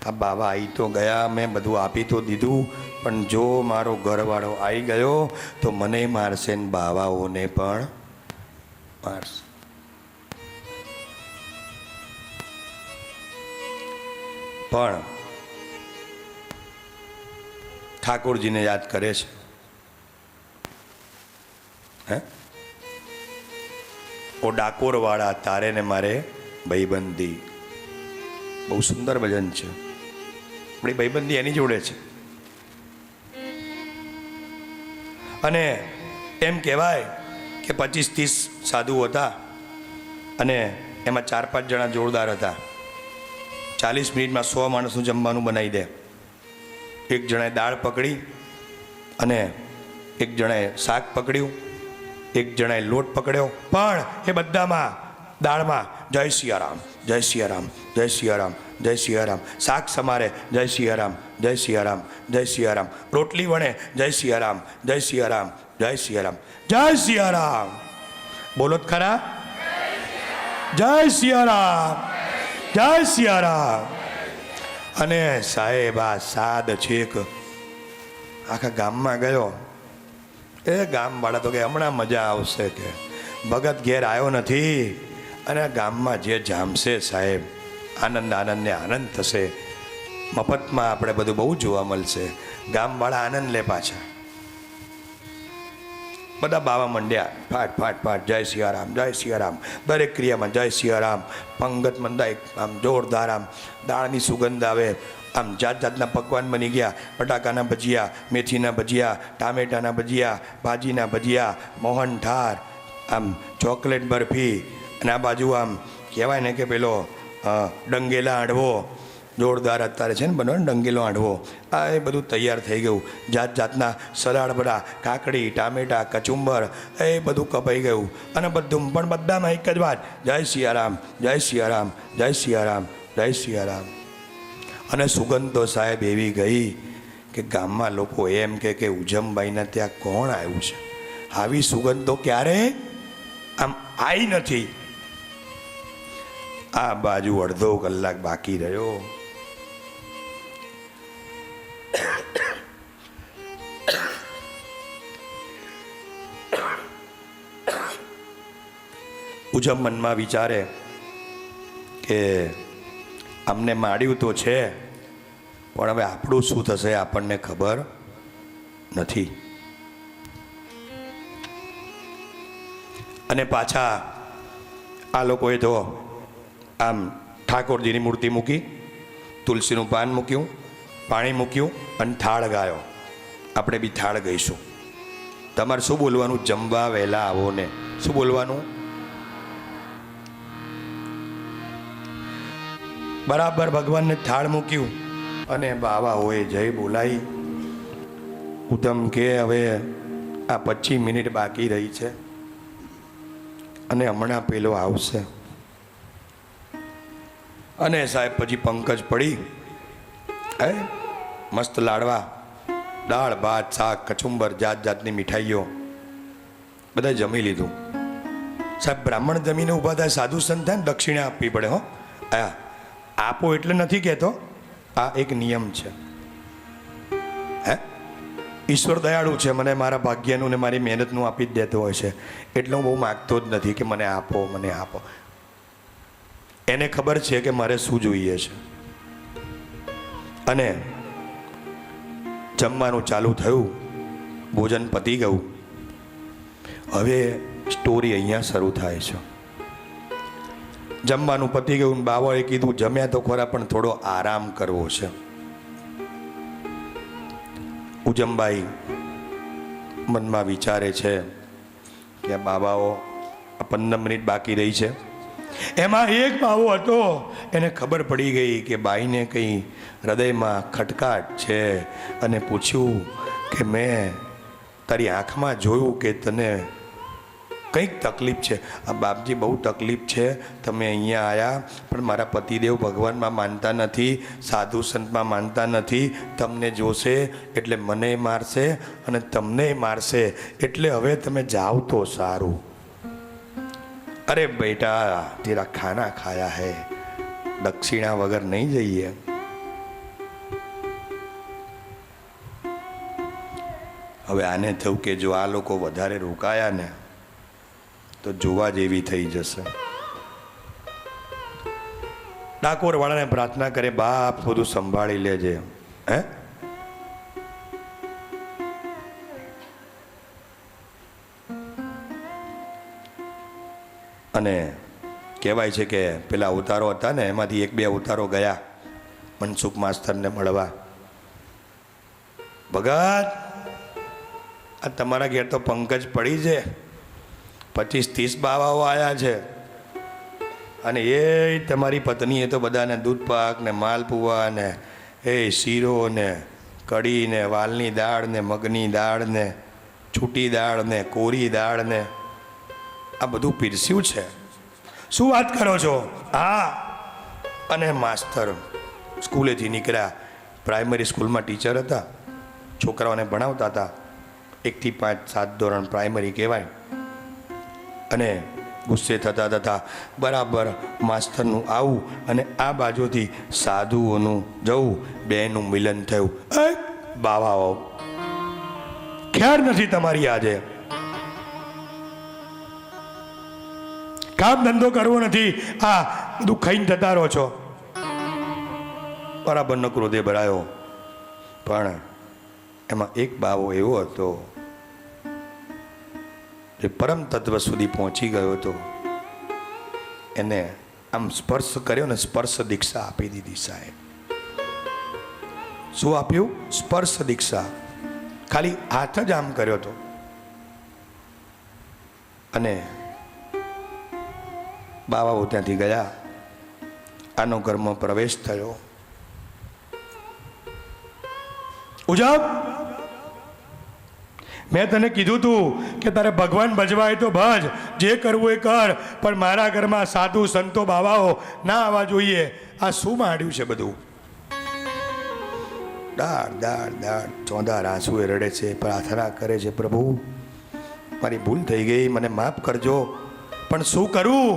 આ બાબા આવી તો ગયા, મેં બધું આપી તો દીધું, પણ જો મારો ઘરવાળો આવી ગયો તો મને મારશે ને બાવાઓને પણ મારશે. પણ ઠાકોરજીને યાદ કરે છે. હે, ઓ ડાકોર વાળા તારે ને મારે ભાઈબંધી. બહુ સુંદર ભજન છે. આપણી ભાઈબંધી એની જોડે છે. અને એમ કહેવાય કે 25-30 સાધુ હતા અને એમાં 4-5 જણા જોરદાર હતા. 40 મિનિટમાં 100 માણસનું જમવાનું બનાવી દે. એક જણાએ દાળ પકડી અને એક જણાએ શાક પકડ્યું, એક જણાએ લોટ પકડ્યો, પણ એ બધામાં દાળમાં જય સિયારામ, જય સિયારામ, જય સિયારામ, જય સિયારામ. શાક સમારે જય સિયારામ, જય સિયારામ, જય સિયારામ. રોટલી વણે જય સિયારામ, જય સિયારામ, જય સિયારામ, જય સિયારામ. બોલો જ ખરા, જય સિયારામ, જય સિયારામ. અને સાહેબ આ સાદ છેક આખા ગામમાં ગયો. એ ગામવાળા તો કે હમણાં મજા આવશે, કે ભગત ઘેર આવ્યો નથી અને ગામમાં જે જામશે સાહેબ, આનંદ આનંદને આનંદ થશે. મફતમાં આપણે બધું બહુ જોવા મળશે. ગામવાળા આનંદ લે પાછા. બધા બાવા મંડ્યા, ફાટ ફાટ ફાટ, જય સિયારામ, જય સિયારામ. દરેક ક્રિયામાં જય સિયારામ. પંગત મંદાય આમ જોરદાર, આમ દાળની સુગંધ આવે. આમ જાત જાતના પકવાન બની ગયા. બટાકાના ભજીયા, મેથીના ભજીયા, ટામેટાના ભજીયા, ભાજીના ભજીયા, મોહનથાળ, આમ ચોકલેટ બરફી, અને આ બાજુ આમ કહેવાય ને કે પેલો ડંગેલા હાંડવો જોરદાર અત્યારે છે ને બનો ને ડંગેલો હાંડવો. આ એ બધું તૈયાર થઈ ગયું. જાત જાતના સલાડ, બધા કાકડી, ટામેટા, કચુંબર, એ બધું કપાઈ ગયું. અને બધું પણ બધામાં એક જ વાત, જય સિયારામ, જય સિયારામ, જય સિયારામ, જય સિયારામ. અને સુગંધ તો સાહેબ એવી ગઈ કે ગામમાં લોકો એમ કે ઉજમભાઈને ત્યાં કોણ આવ્યું છે? આવી સુગંધ તો ક્યારે આમ આવી નથી. આ બાજુ અડધો કલાક બાકી રહ્યો. ઉજમ મનમાં વિચારે કે અમને માડ્યું તો છે, પણ હવે આપણું શું થશે આપણને ખબર નથી. અને પાછા આ લોકોએ તો આમ ઠાકોરજીની મૂર્તિ મૂકી, તુલસીનું પાન મૂક્યું, પાણી મૂક્યું અને થાળ ગાયો. આપણે બી થાળ ગઈશું. તમારે શું બોલવાનું? જમવા વહેલા આવો ને. શું બોલવાનું? બરાબર ભગવાનને થાળ મૂક્યું અને બાવા હોય જય બોલાઈ. ઉત્તમ કે હવે આ 25 મિનિટ બાકી રહી છે અને હમણાં પેલો આવશે. અને સાહેબ પછી પંકજ પડી, મસ્ત લાડવા, દાળ ભાત, શાક, કચુંબર, જાત જાતની મીઠાઈઓ, બધા જમી લીધું. સાહેબ બ્રાહ્મણ જમીને ઊભા થાય, સાધુ સંત થાય ને દક્ષિણા આપવી પડે. હો આ આપો એટલે નથી કહેતો, આ એક નિયમ છે. હે, ઈશ્વર દયાળુ છે, મને મારા ભાગ્યનું ને મારી મહેનતનું આપી જ દેતો હોય છે. એટલે હું બહુ માગતો જ નથી કે મને આપો, મને આપો. એને ખબર છે કે મારે શું જોઈએ છે. અને જમવાનું ચાલુ થયું, ભોજન પતી ગયું. હવે સ્ટોરી અહીંયા શરૂ થાય છે. જમવાનું પતી ગયું, બાવાએ કીધું જમ્યા તો ખરા પણ થોડો આરામ કરવો છે. ઉજમબાઈ મનમાં વિચારે છે કે બાબાઓ 15 મિનિટ બાકી રહી છે. એમાં એક બાવો હતો, એને ખબર પડી ગઈ કે બાઈને કંઈ હૃદયમાં ખટકાટ છે અને પૂછ્યું કે મેં તારી આંખમાં જોયું કે તને કંઈક તકલીફ છે. આ બાપજી બહુ તકલીફ છે, તમે અહીંયા આવ્યા પણ મારા પતિદેવ ભગવાનમાં માનતા નથી, સાધુ સંતમાં માનતા નથી, તમને જોશે એટલે મને મારશે અને તમને મારશે, એટલે હવે તમે જાઓ તો સારું. અરે બેટા તેરા ખાના ખાયા હૈ, દક્ષિણા વગર નહીં જઈએ. હવે આને થયું કે જો આ લોકો વધારે રોકાયા ને તો જોવા જેવી થઈ જશે. ડાકોર વાળાને પ્રાર્થના કરે, બાપ બધું સંભાળી લેજે. હે, અને કહેવાય છે કે પેલા અવતારો હતા ને એમાંથી 1-2 અવતારો ગયા મનસુખ માસ્તરને મળવા. ભગત, આ તમારા ઘેર તો પંકજ પડી છે, 25-30 બાવાઓ આવ્યા છે અને એ તમારી પત્નીએ તો બધાને દૂધ પાક ને માલપુઆ ને એ શીરો ને કઢી ને વાલની દાળ ને મગની દાળ ને છૂટી દાળ ને કોરી દાળ ને આ બધું પીરસ્યું છે. શું વાત કરો છો? હા. અને માસ્તર સ્કૂલેથી નીકળ્યા, પ્રાઇમરી સ્કૂલમાં ટીચર હતા, છોકરાઓને ભણાવતા હતા. 1 થી 5, 7 ધોરણ પ્રાઇમરી કહેવાય. અને ગુસ્સે થતા બરાબર માસ્તરનું આવું અને આ બાજુથી સાધુઓનું જવું, બેનું મિલન થયું. બાવાઓ, ખેર નથી તમારી આજે, કામ ધંધો કરવો નથી, આ બધું ખાઈને જતા રહો છો. બરાબરનો ક્રોધે ભરાયો. પણ એમાં એક બાવો એવો હતો જે પરમ તત્વ સુધી પહોંચી ગયો હતો. એને આમ સ્પર્શ કર્યો ને સ્પર્શ દીક્ષા આપી દીધી. સાહેબ શું આપ્યું? સ્પર્શ દીક્ષા. ખાલી હાથ જ આમ કર્યો હતો અને બાવાઓ ત્યાંથી ગયા. આનો ઘરમાં પ્રવેશ થયો. ઉજબ, મેં તને કીધું તું કે તારે ભગવાન ભજવાય તો ભજ, જે કરવું એ કર, પણ મારા ઘરમાં સાધુ સંતો બાવાઓ ના આવવા જોઈએ. આ શું માંડ્યું છે બધું? દાળ દાળ દાળ ચોંધાર આંસુએ રડે છે, પ્રાર્થના કરે છે, પ્રભુ મારી ભૂલ થઈ ગઈ, મને માફ કરજો. પણ શું કરું?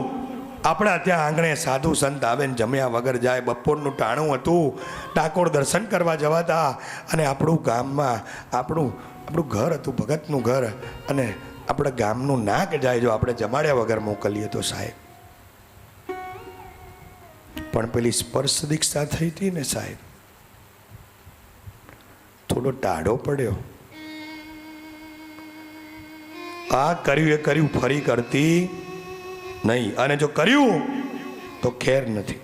આપણા ત્યાં આંગણે સાધુ સંત આવે ને જમ્યા વગર જાય. બપોરનું ટાણું હતું, ડાકોર દર્શન કરવા જવાતા અને આપણું ગામમાં આપણું ઘર હતું, ભગતનું ઘર, અને આપણા ગામનું નાક જાય જો આપણે જમાડ્યા વગર મોકલીએ તો. સાહેબ પણ પેલી સ્પર્શ દીક્ષા થઈ હતી ને સાહેબ, થોડો ટાઢો પડ્યો. આ કર્યું એ કર્યું, ફરી કરતી નહીં. અને જો કર્યું તો ખેર નથી.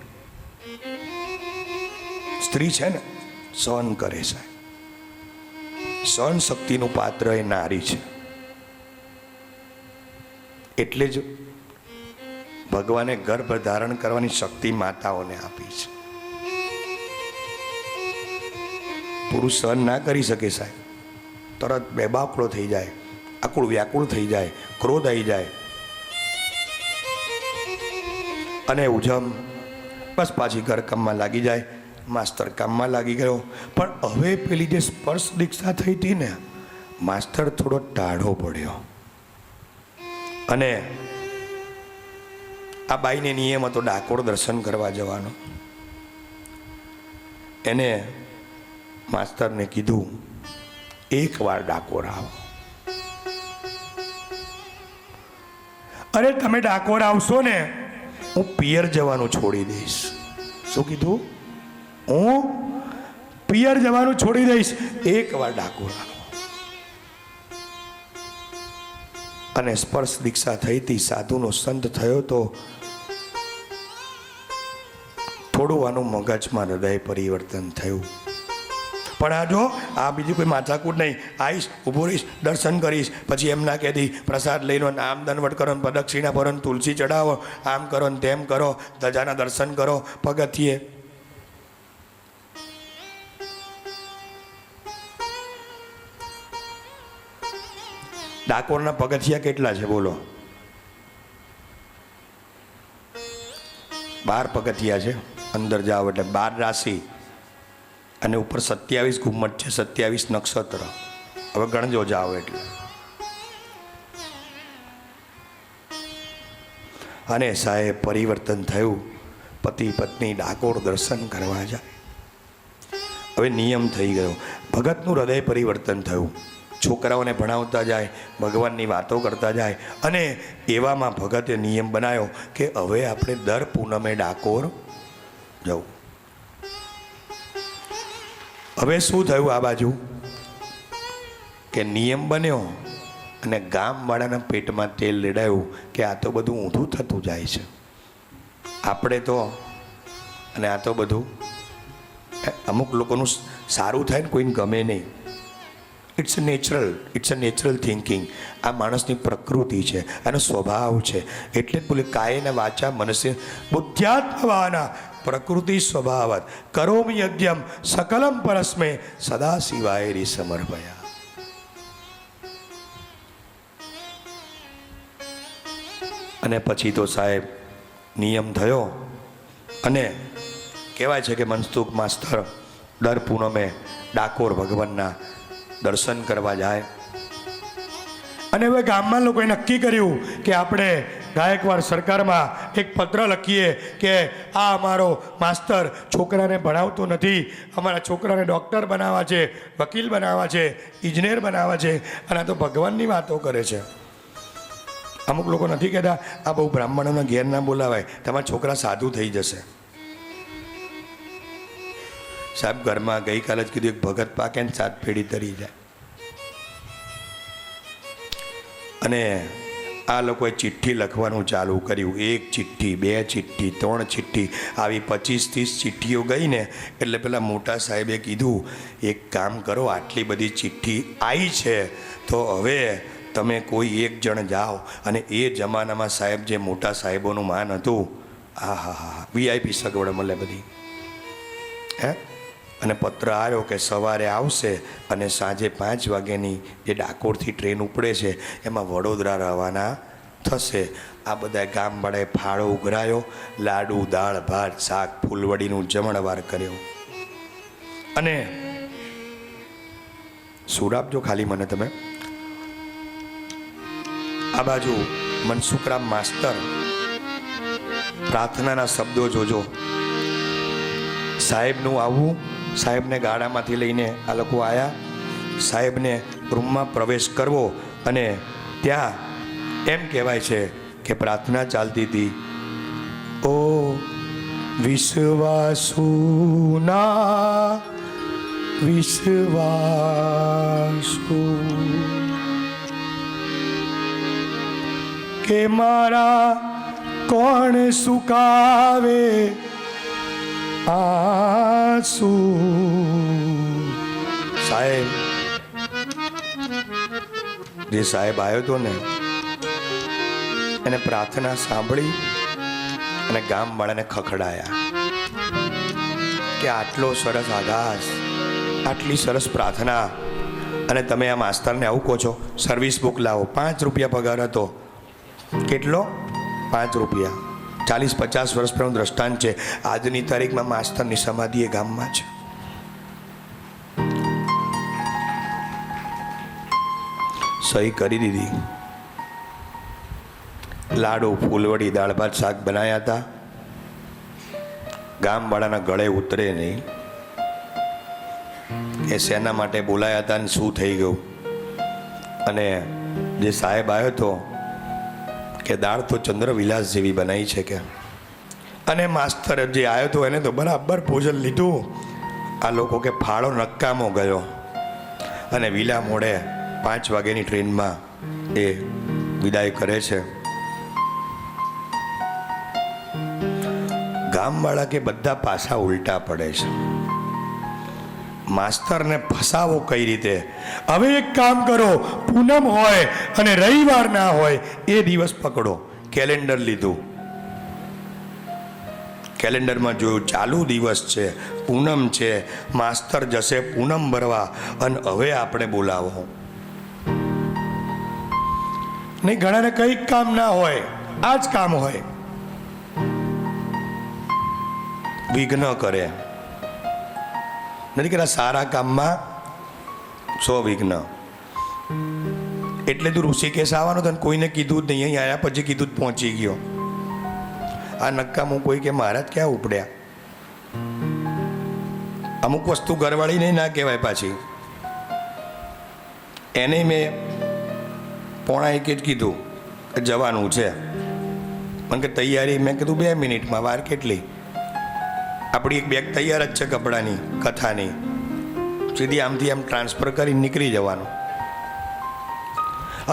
સ્ત્રી છે ને સહન કરે સાહેબ, સહન શક્તિનું પાત્ર એ નારી છે. એટલે જ ભગવાને ગર્ભ ધારણ કરવાની શક્તિ માતાઓને આપી છે. પુરુષ સહન ના કરી શકે સાહેબ, તરત બેબાકળો થઈ જાય, આકુળ વ્યાકુળ થઈ જાય, ક્રોધ આવી જાય. અને ઉજમ બસ પાછી ઘર કામમાં લાગી જાય. માસ્તર કામમાં લાગી ગયો. પણ હવે પેલી જે સ્પર્શ દીક્ષા થઈ હતી ને, માસ્તર થોડો ટાઢો પડ્યો. અને આ બાઈને નિયમ હતો ડાકોર દર્શન કરવા જવાનો. એને માસ્તરને કીધું, એકવાર ડાકોર આવો. અરે તમે ડાકોર આવશો ને, હું પિયર જવાનું છોડી દઈશ. શું કીધું? હું પિયર જવાનું છોડી દઈશ, એકવાર ડાકોર આવો. અને સ્પર્શ દીક્ષા થઈ હતી, સાધુનો સંત થયો તો થોડું આનું મગજમાં હૃદય પરિવર્તન થયું. પણ આ જો આ બીજી કોઈ માથાકૂટ નહીં. આવીશ, ઊભો રહીશ, દર્શન કરીશ, પછી એમ ના કહેતી પ્રસાદ લઈને આમ દંડવટ કરો, પ્રદક્ષિણા ભરો, તુલસી ચડાવો, આમ કરો ને તેમ કરો, ધજાના દર્શન કરો પગથિયે. ડાકોરના પગથિયા કેટલા છે બોલો? 12 પગથિયા છે. અંદર જાઓ એટલે 12 રાશિ અને ઉપર 27 ઘુમ્મટ છે, 27 નક્ષત્ર. હવે ગણજો જાઓ એટલે. અને સાહેબ પરિવર્તન થયું. પતિ પત્ની ડાકોર દર્શન કરવા જાય. હવે નિયમ થઈ ગયો. ભગતનું હૃદય પરિવર્તન થયું. છોકરાઓને ભણાવતા જાય, ભગવાનની વાતો કરતા જાય. અને એવામાં ભગતે નિયમ બનાવ્યો કે હવે આપણે દર પૂનમે ડાકોર જવું. હવે શું થયું આ બાજુ કે નિયમ બન્યો અને ગામવાળાના પેટમાં તેલ રેડાયું કે આ તો બધું ઊંધું થતું જાય છે. આપણે તો અને આ તો બધું અમુક લોકોનું સારું થાય ને કોઈને ગમે નહીં. It's a natural thinking. આ માણસની પ્રકૃતિ છે, આનો સ્વભાવ છે. એટલે જ બોલે કાયેન વાચા મનસે બુદ્ધ્યાત્મવાના પ્રકૃતિ સ્વભાવત કરોમિ યજ્ઞમ સકલમ પરસ્મે સદા શિવાય સમર્પયા. અને પછી તો સાહેબ નિયમ થયો. અને કહેવાય છે કે મનસુખ માસ્તર દર પૂનમે ડાકોર ભગવાનના દર્શન કરવા જાય. અને હવે ગામમાં લોકોએ નક્કી કર્યું કે આપણે ગાયકવાડ સરકારમાં એક પત્ર લખીએ કે આ અમારો માસ્તર છોકરાને ભણાવતો નથી, અમારા છોકરાને ડૉક્ટર બનાવવા છે, વકીલ બનાવવા છે, ઇજનેર બનાવવા છે, અને આ તો ભગવાનની વાતો કરે છે. અમુક લોકો નથી કહેતા આ બહુ બ્રાહ્મણોના ઘેર ના બોલાવાય, તમારા છોકરા સાધુ થઈ જશે. સાહેબ ઘરમાં ગઈકાલે જ કીધું એક ભગત પાકે ને 7 પેઢી તરી જાય. અને આ લોકોએ ચિઠ્ઠી લખવાનું ચાલુ કર્યું. 1 ચિઠ્ઠી, 2 ચિઠ્ઠી, 3 ચિઠ્ઠી, આવી 25-30 ચિઠ્ઠીઓ ગઈ ને એટલે પેલા મોટા સાહેબે કીધું એક કામ કરો, આટલી બધી ચિઠ્ઠી આવી છે તો હવે તમે કોઈ એક જણ જાઓ. અને એ જમાનામાં સાહેબ જે મોટા સાહેબોનું માન હતું, હા હા હા, VIP સગવડ મળે બધી. હે અને પત્ર આવ્યો કે સવારે આવશે અને સાંજે 5 વાગ્યાની જે ડાકોરથી ટ્રેન ઉપડે છે એમાં વડોદરા રવાના થશે. આ બધા ગામવાળાએ ફાળો ઉઘરાયો, લાડુ, દાળ, ભાત, શાક, ફૂલવડીનું જમણવાર કર્યો. અને સુર આપજો ખાલી મને તમે. આ બાજુ મનસુખરામ માસ્તર પ્રાર્થનાના શબ્દો જોજો. સાહેબનું આવવું, સાહેબને ગાડામાંથી લઈને આ લોકો આવ્યા, સાહેબને રૂમમાં પ્રવેશ કરવો. અને ત્યાં એમ કહેવાય છે કે પ્રાર્થના ચાલતી હતી, ઓ વિશ્વાસુના વિશ્વાસુ કે મારા કોણ સુકાવે આંસુ. સાહેબ જે સાહેબ આવ્યો હતો ને એને પ્રાર્થના સાંભળી અને ગામવાળાને ખખડાયા કે આટલો સરસ આકાશ, આટલી સરસ પ્રાર્થના, અને તમે આ માસ્તરને આવું કહો છો. સર્વિસ બુક લાવો. 5 રૂપિયા પગાર હતો. કેટલો? 5 રૂપિયા. 40-50 વર્ષ પહેલાંનું દ્રષ્ટાંત છે. આજની તારીખમાં માસ્તરની સમાધિ એ ગામમાં છે. સહી કરી દીધી. લાડુ, ફૂલવડી, દાળ ભાત, શાક બનાવ્યા હતા. ગામવાળાના ગળે ઉતરે નહીં. એ શેના માટે બોલાયા હતા ને શું થઈ ગયું. અને જે સાહેબ આવ્યો હતો કે દાળ તો ચંદ્રવિલાસ જેવી બનાવી છે કે. અને માસ્તર જે આવ્યો હતો એને તો બરાબર ભોજન લીધું. આ લોકો કે ફાળો નકામો ગયો. અને વિલા મોડે 5 વાગ્યાની ટ્રેનમાં એ વિદાય કરે છે. ગામવાળા કે બધા પાછા ઉલટા પડે છે. માસ્તરને ફસાવો કઈ રીતે? હવે એક કામ કરો, પૂનમ હોય અને રવિવાર ના હોય એ દિવસ પકડો. કેલેન્ડર લીધું, કેલેન્ડરમાં જોયું ચાલુ દિવસ છે, પૂનમ છે. માસ્તર જશે પૂનમ ભરવા અને હવે આપણે બોલાવો નહીં. ઘણાને કંઈક કામ ના હોય, આ જ કામ હોય. વિઘ્ન કરે. નથી કે સારા કામમાં 100 વિઘ્ન. એટલે તું ઋષિકેશ આવવાનો તો કોઈને કીધું જ નહીં, અહીં આવ્યા પછી કીધું જ પહોંચી ગયો. આ નક્કામું કોઈ કે મહારાજ ક્યાં ઉપડ્યા. અમુક વસ્તુ ઘરવાળી નહીં ના કહેવાય પાછી. એને મેં 1:45 જ કીધું કે જવાનું છે. મને કે તૈયારી? મેં કીધું 2 મિનિટમાં. વાર કેટલી? આપણી એક બેગ તૈયાર જ છે કપડાની, કથાની. સીધી આમથી આમ ટ્રાન્સફર કરી નીકળી જવાનું.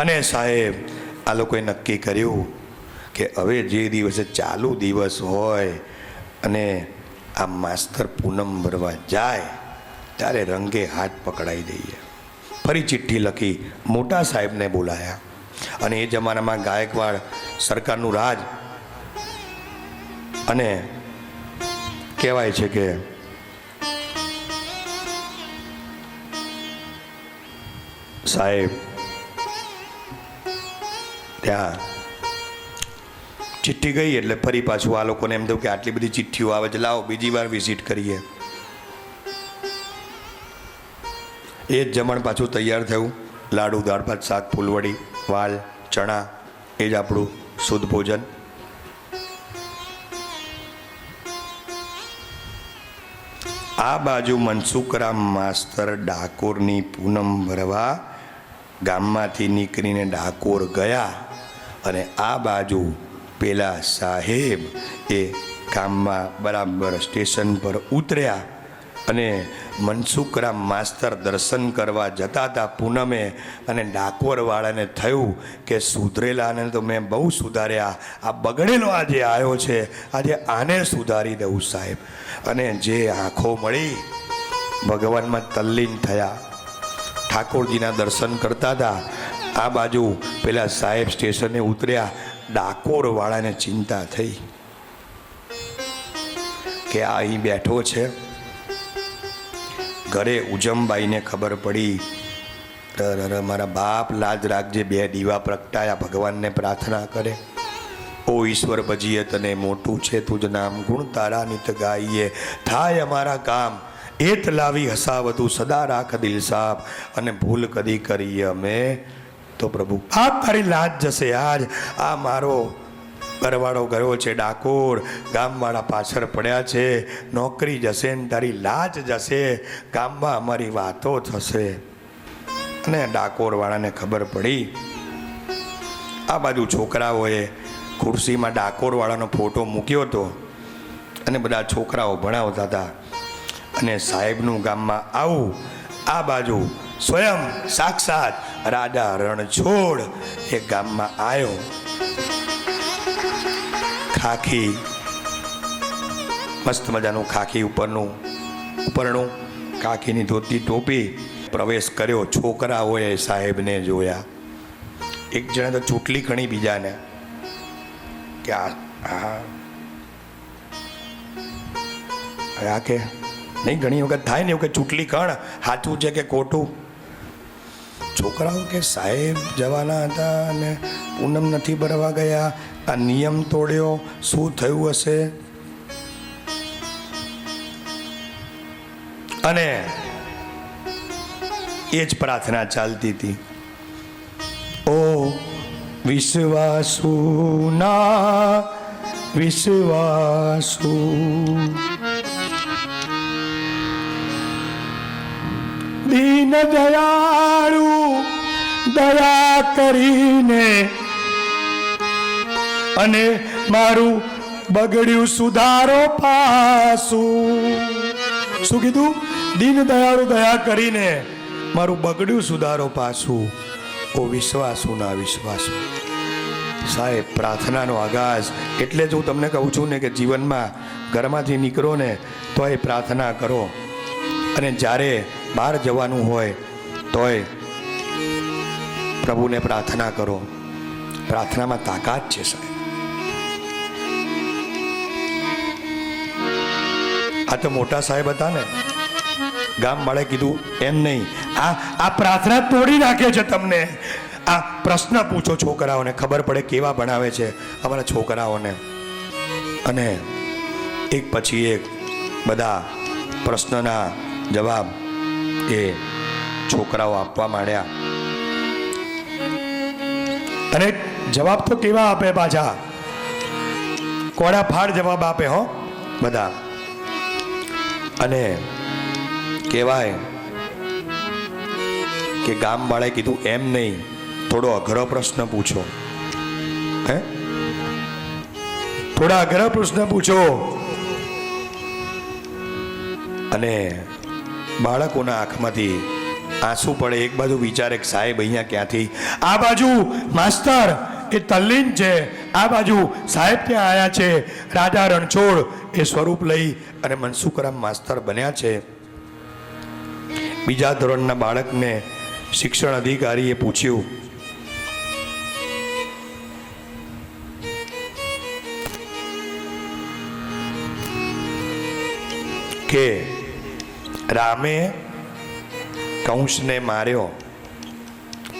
અને સાહેબ આ લોકોએ નક્કી કર્યું કે હવે જે દિવસે ચાલુ દિવસ હોય અને આ માસ્તર પૂનમ ભરવા જાય ત્યારે રંગે હાથ પકડાઈ દઈએ. ફરી ચિઠ્ઠી લખી, મોટા સાહેબને બોલાયા. અને એ જમાનામાં ગાયકવાડ સરકારનું રાજ. અને કહેવાય છે કે સાહેબ ત્યાં ચિઠ્ઠી ગઈ એટલે ફરી પાછું આ લોકોને એમ થયું કે આટલી બધી ચિઠ્ઠીઓ આવે છે, લાવો બીજી વાર વિઝિટ કરીએ. એ જ જમણ પાછું તૈયાર થયું. લાડુ, દાળ ભાત, શાક, ફૂલવડી, વાલ, ચણા, એ જ આપણું શુદ્ધ ભોજન. આ બાજુ મનસુખરામ માસ્તર ડાકોરની પૂનમ ભરવા ગામમાંથી નીકળીને ડાકોર ગયા. અને આ બાજુ પેલા સાહેબ એ ગામમાં બરાબર સ્ટેશન પર ઉતર્યા. અને મનસુખરામ માસ્તર દર્શન કરવા જતા હતા પૂનમે. અને ડાકોરવાળાને થયું કે સુધરેલાને તો મેં બહુ સુધાર્યા, આ બગડેલો આજે આવ્યો છે, આજે આને સુધારી દઉં સાહેબ. અને જે આંખો મળી ભગવાનમાં તલ્લીન થયા. ઠાકોરજીના દર્શન કરતા હતા. આ બાજુ પેલા સાહેબ સ્ટેશને ઉતર્યા. ડાકોરવાળાને ચિંતા થઈ કે આ અહીં બેઠો છે. ઘરે ઉજમબાઈને ખબર પડી. મારા બાપ લાજ રાખજે. 2 દીવા પ્રગટાયા, ભગવાનને પ્રાર્થના કરે. ઓ ઈશ્વર ભજીએ તને મોટું છે તુજ નામ, ગુણ તારા નિત ગાઈએ, થાય અમારા કામ. એત લાવી હસાવતું સદા રાખ દિલ સાફ, અને ભૂલ કદી કરીએ અમે તો પ્રભુ આપ તારી લાજ જશે. આજ આ મારો ઘરવાળો ગયો છે ડાકોર, ગામવાળા પાછળ પડ્યા છે, નોકરી જશે ને તારી લાજ જશે, ગામમાં અમારી વાતો થશે. અને ડાકોરવાળાને ખબર પડી. આ બાજુ છોકરાઓએ ખુરશીમાં ડાકોરવાળાનો ફોટો મૂક્યો હતો અને બધા છોકરાઓ ભણાવતા હતા. અને સાહેબનું ગામમાં આવું. આ બાજુ સ્વયં સાક્ષાત રાજા રણછોડ એ ગામમાં આવ્યો. ખાખી, મસ્ત મજાનું ખાખી ઉપરનું ખાખીની ધોતી ટોપી. પ્રવેશ કર્યો. છોકરાઓએ સાહેબને જોયા. એક જણે તો ચૂંટલી ખણી બીજાને કે આ કે નહીં. ઘણી વખત થાય ને એવું કે ચૂંટલી ખણ સાચું છે કે ખોટું. છોકરાઓ કે સાહેબ જવાના હતા અને પૂનમ નથી ભરવા ગયા, આ નિયમ તોડ્યો, શું થયું હશે? અને એ જ પ્રાર્થના ચાલતી હતી. ઓ વિશ્વાસુ ના વિશ્વાસુ, દીન દયાળુ દયા કરીને અને મારું બગડ્યું સુધારો પાછું. શું કીધું? દીન દયાળુ દયા કરીને મારું બગડ્યું સુધારો પાછું. ઓ વિશ્વાસુ ના વિશ્વાસુ. સાહેબ, પ્રાર્થનાનો આગાજ એટલે જ હું તમને કહું છું ને કે જીવનમાં ઘરમાંથી નીકળો ને તોય પ્રાર્થના કરો, અને જ્યારે બહાર જવાનું હોય તોય પ્રભુને પ્રાર્થના કરો. પ્રાર્થનામાં તાકાત છે સાહેબ. આ તો મોટા સાહેબ હતા ને, ગામ વાળે કીધું એમ નહીં, આ પ્રાર્થના તોડી નાખે છે તમને. આ પ્રશ્ન પૂછો છોકરાઓને, ખબર પડે કેવા ભણાવે છે અમારા છોકરાઓને. અને એક પછી એક બધા પ્રશ્નના જવાબ એ છોકરાઓ આપવા માંડ્યા. અને જવાબ તો કેવા આપે પાછા, કોડા ફાડ જવાબ આપે હો બધા. અને કહેવાય કે ગામ વાળાએ કીધું એમ નહીં, થોડો અઘરો પ્રશ્ન પૂછો. હે, થોડા અઘરો પ્રશ્ન પૂછો. અને બાળકોના આંખમાંથી આંસુ પડે. એક બાજુ વિચારે કે સાહેબ અહીંયા ક્યાંથી, આ બાજુ માસ્તર એ તલ્લીન છે, આ બાજુ સાહેબ ત્યાં આવ્યા છે. રાજા રણછોડ એ સ્વરૂપ લઈ અને મનસુખરામ માસ્તર બન્યા છે. બીજા ધોરણના બાળકને શિક્ષણ અધિકારીએ પૂછ્યું કે રામે કંસને માર્યો,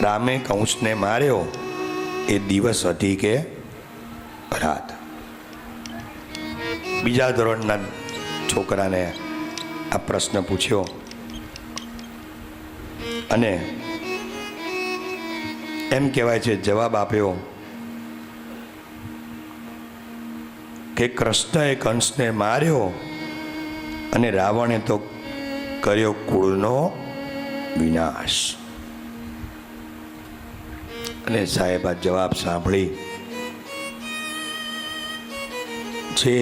રામે કંસને માર્યો એ દિવસ હતી કે રાત? બીજા ધોરણના છોકરાને આ પ્રશ્ન પૂછ્યો અને એમ કહેવાય છે જવાબ આપ્યો કે કૃષ્ણએ કંસને માર્યો અને રાવણે તો કર્યો કુળનો વિનાશ. અને સાહેબ આ જવાબ સાંભળી જે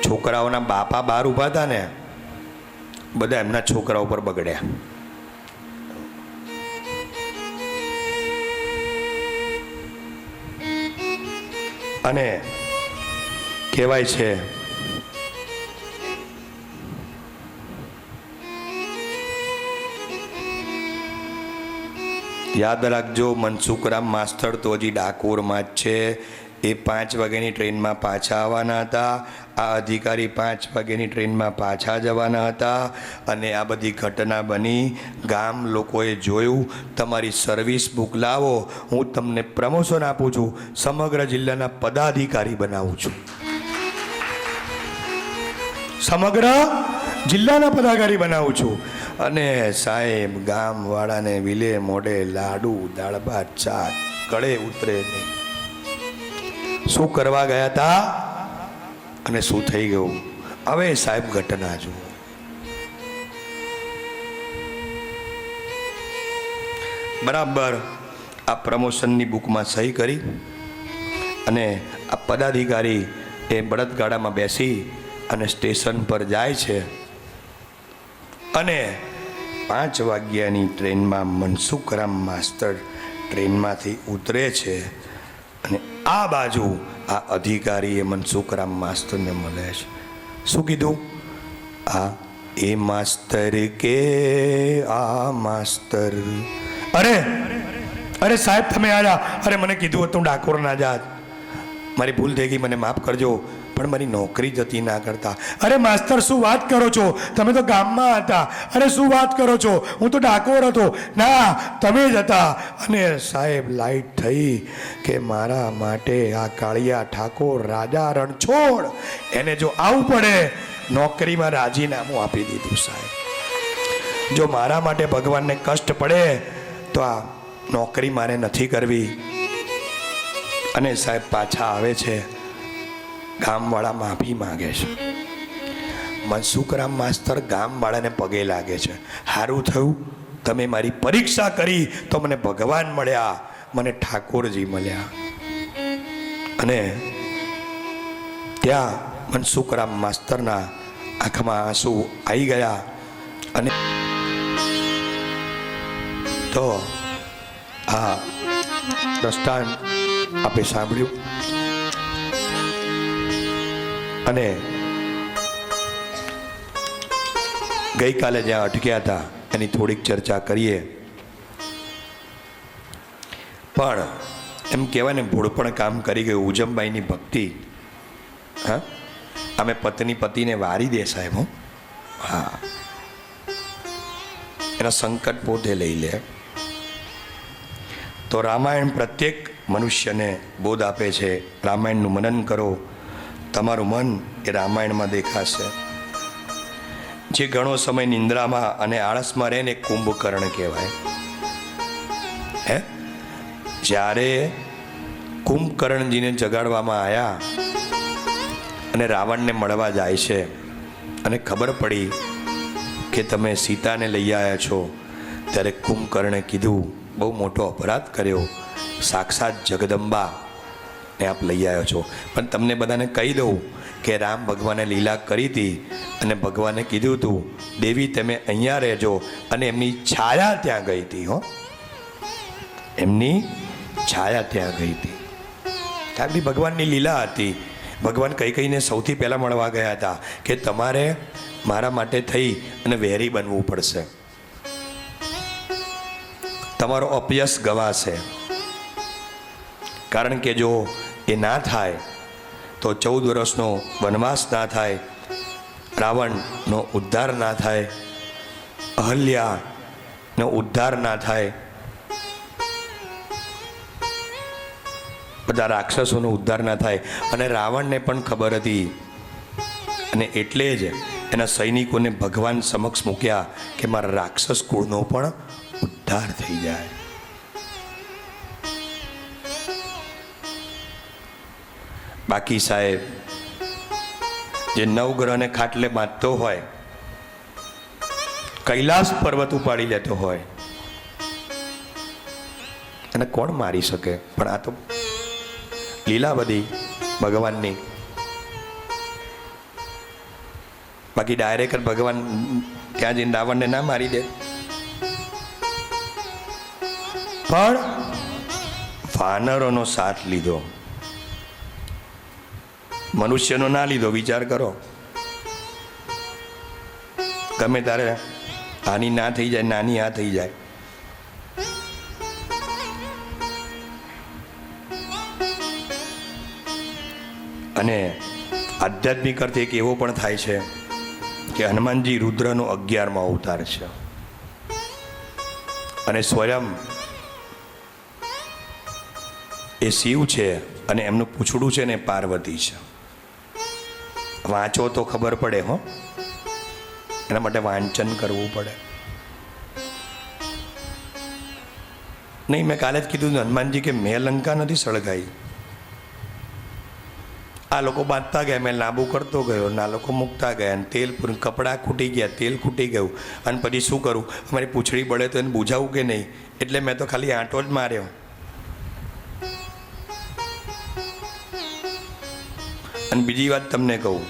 છોકરાઓના બાપા બહાર ઊભા હતા ને, બધા એમના છોકરા ઉપર બગડ્યા. અને કહેવાય છે યાદ રાખજો, મનસુખરામ માસ્તર તો હજી ડાકોરમાં જ છે. એ 5 વાગ્યાની ટ્રેનમાં પાછા આવવાના હતા. આ અધિકારી 5 વાગ્યાની ટ્રેનમાં પાછા જવાના હતા. અને આ બધી ઘટના બની. ગામ લોકોએ જોયું. તમારી સર્વિસ બુક લાવો, હું તમને પ્રમોશન આપું છું, સમગ્ર જિલ્લાના પદાધિકારી બનાવું છું. સમગ્ર જિલ્લાના પદાધિકારી બનાવું છું. અને સાહેબ ગામવાળાને વિલે મોઢે લાડુ દાળ ભાત શાક કળે ઉતરે નહીં. શું કરવા ગયા હતા અને શું થઈ ગયું? હવે સાહેબ ઘટના જુઓ. બરાબર આ પ્રમોશનની બુકમાં સહી કરી અને આ પદાધિકારી એ બળદગાડામાં બેસી અને સ્ટેશન પર જાય છે. અને 5 વાગ્યાની ટ્રેનમાં મનસુખરામ માસ્તર ટ્રેનમાંથી ઉતરે છે. અને આ બાજુ આ અધિકારીએ મનસુખરામ માસ્તરને મળે છે. શું કીધું? આ એ માસ્તર કે આ માસ્તર. અરે સાહેબ તમે આવ્યા. અરે મને કીધું હતું ડાકોર ના જાત, મારી ભૂલ થઈ ગઈ, મને માફ કરજો, પણ મારી નોકરી જતી ના કરતા. અરે માસ્તર શું વાત કરો છો, તમે તો ગામમાં હતા. અરે શું વાત કરો છો, હું તો ડાકોર હતો. ના, તમે જ હતા. અને સાહેબ લાઈટ થઈ કે મારા માટે આ કાળિયા ઠાકોર રાજા રણછોડ એને જો આવું પડે, નોકરીમાં રાજીનામું આપી દીધું. સાહેબ જો મારા માટે ભગવાનને કષ્ટ પડે તો આ નોકરી મારે નથી કરવી. અને સાહેબ પાછા આવે છે, ગામવાળા માફી માગે છે. મનસુખરામ માસ્તર ગામવાળાને પગે લાગે છે, સારું થયું તમે મારી પરીક્ષા કરી તો મને ભગવાન મળ્યા, મને ઠાકોરજી મળ્યા. અને ત્યાં મનસુખરામ માસ્તરના આંખમાં આંસુ આવી ગયા. અને તો આ દ્રષ્ટાંત આપે સાંભળ્યું. અને ગઈકાલે જ્યાં અટક્યા હતા એની થોડીક ચર્ચા કરીએ. પણ એમ કહેવાય ને, ભોળપણ કામ કરી ગયું. ઉજમબાઈની ભક્તિ, હા, અમે પત્ની પતિને વારી દે સાહેબ. હું હા, એના સંકટ પોતે લઈ લે. તો રામાયણ પ્રત્યેક મનુષ્યને બોધ આપે છે. રામાયણનું મનન કરો, તમારું મન એ રામાયણમાં દેખાશે. જે ઘણો સમય નિંદ્રામાં અને આળસમાં રહે ને, કુંભકર્ણ કહેવાય. હે, જ્યારે કુંભકર્ણજીને જગાડવામાં આવ્યા અને રાવણને મળવા જાય છે અને ખબર પડી કે તમે સીતાને લઈ આવ્યા છો, ત્યારે કુંભકર્ણે કીધું, બહુ મોટો અપરાધ કર્યો, સાક્ષાત જગદંબા ને આપ લઈ આવ્યો છો. પણ તમને બધાને કહી દઉં કે રામ ભગવાને લીલા કરી હતી અને ભગવાને કીધું હતું, દેવી તમે અહીંયા રહેજો. અને એમની છાયા ત્યાં ગઈ હતી. હો, એમની છાયા ત્યાં ગઈ હતી. આટલી ભગવાનની લીલા હતી. ભગવાન કઈ કઈને સૌથી પહેલાં મળવા ગયા હતા કે તમારે મારા માટે થઈ અને વેરી બનવું પડશે, તમારો અપયશ ગવાશે. કારણ કે જો એ ના થાય તો 14 વર્ષનો વનવાસ ના થાય, રાવણનો ઉદ્ધાર ના થાય, અહલ્યાનો ઉદ્ધાર ના થાય, બધા રાક્ષસોનો ઉદ્ધાર ના થાય. અને રાવણને પણ ખબર હતી અને એટલે જ એના સૈનિકોને ભગવાન સમક્ષ મૂક્યા કે મારા રાક્ષસ કુળનો પણ ઉદ્ધાર થઈ જાય. બાકી સાહેબ, જે નવગ્રહને ખાટલે બાંધતો હોય, કૈલાસ પર્વત ઉપાડી લેતો હોય, એને કોણ મારી શકે? પણ આ તો લીલા બધી ભગવાનની. બાકી ડાયરેક્ટ ભગવાન ત્યાં જઈને રાવણને ના મારી દે. પણ વાનરોનો સાથ લીધો, મનુષ્યનો ના લીધો. વિચાર કરો, ગમે તારે આની ના થઈ જાય, નાની આ થઈ જાય. અને આધ્યાત્મિક અર્થ એક એવો પણ થાય છે કે હનુમાનજી રુદ્રનો 11મો અવતાર છે અને સ્વયં એ શિવ છે અને એમનું પૂંછડું છે ને પાર્વતી છે. વાંચો તો ખબર પડે. હો, એના માટે વાંચન કરવું પડે. નહીં, મેં કાલે જ કીધું હનુમાનજી કે મેં લંકા નથી સળગાઈ. આ લોકો બાંધતા ગયા, મેં લાંબુ કરતો ગયો, ના લોકો મૂકતા ગયા, અને તેલ કપડાં ખૂટી ગયા, તેલ ખૂટી ગયું. અને પછી શું કરું? અમારી પૂંછડી બળે તો એને બુઝાવું કે નહીં? એટલે મેં તો ખાલી આંટો જ માર્યો. અને બીજી વાત તમને કહું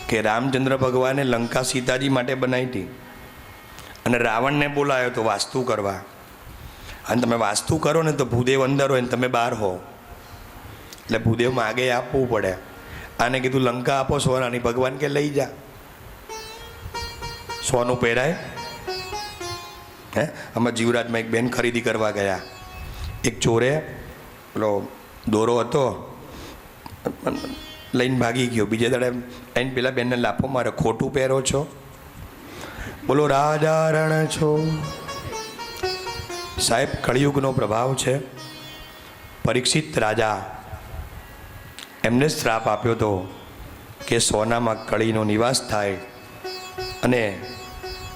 કે રામચંદ્ર ભગવાને લંકા સીતાજી માટે બનાવી હતી અને રાવણને બોલાયો તો વાસ્તુ કરવા. અને તમે વાસ્તુ કરો ને તો ભૂદેવ અંદર હોય ને તમે બહાર હો, એટલે ભૂદેવ માગે આપવું પડે. આને કીધું લંકા આપો સોનાની, ભગવાન કે લઈ જા. સોનું પહેરાય. હે, અમે જીવરાજમાં એક બેન ખરીદી કરવા ગયા. એક ચોરે પેલો દોરો હતો લઈને ભાગી ગયો. બીજે દાડે આઈને પેલા બેનને લાફો મારે, ખોટું પહેરો છો, બોલો રાજા રણ છો. સાહેબ, કળિયુગનો પ્રભાવ છે. પરીક્ષિત રાજા, એમને શ્રાપ આપ્યો હતો કે સોનામાં કળીનો નિવાસ થાય. અને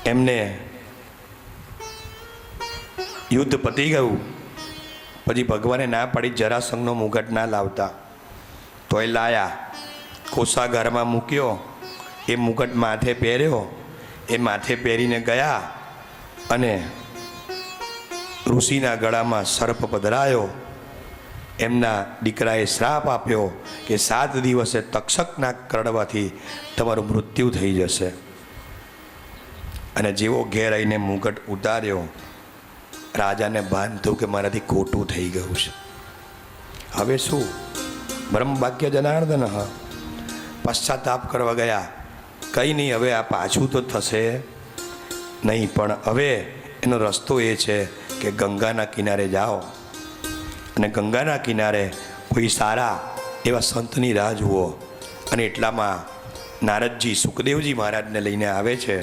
એમને યુદ્ધ પતી ગયું. પછી ભગવાને ના પાડી જરાસંઘનો મુગટ ના લાવતા. તોય લાયા, કોષાગારમાં મૂક્યો, એ મુકટ માથે પહેર્યો, એ માથે પહેરીને ગયા અને ઋષિના ગળામાં સર્પ પધરાયો. એમના દીકરાએ શ્રાપ આપ્યો કે 7 દિવસે તક્ષકના કરડવાથી તમારું મૃત્યુ થઈ જશે. અને જેવો ઘેર આવીને મુકટ ઉતાર્યો, રાજાને ભાન થયું કે મારાથી ખોટું થઈ ગયું છે. હવે શું? બ્રહ્મ વાક્ય જનાર્દન પશ્ચાતાપ કરવા ગયા. કંઈ નહીં, હવે આ પાછું તો થશે નહીં, પણ હવે એનો રસ્તો એ છે કે ગંગાના કિનારે જાઓ અને ગંગાના કિનારે કોઈ સારા એવા સંતની રાહ જુઓ. અને એટલામાં નારદજી સુખદેવજી મહારાજને લઈને આવે છે.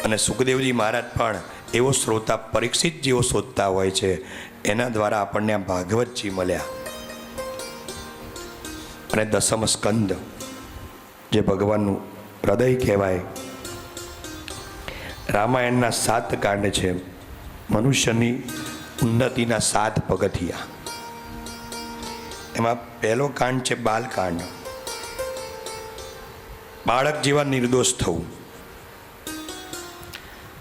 અને સુખદેવજી મહારાજ પણ એવો શ્રોતા પરીક્ષિત જેવો શોધતા હોય છે. એના દ્વારા આપણને આ ભાગવતજી મળ્યા. અને દસમ સ્કંદ જે ભગવાનનું હૃદય કહેવાય. રામાયણના 7 કાંડ છે. મનુષ્યની ઉન્નતિના 7 પગથિયા. એમાં પહેલો કાંડ છે બાલકાંડ. બાળક જેવા નિર્દોષ થવું.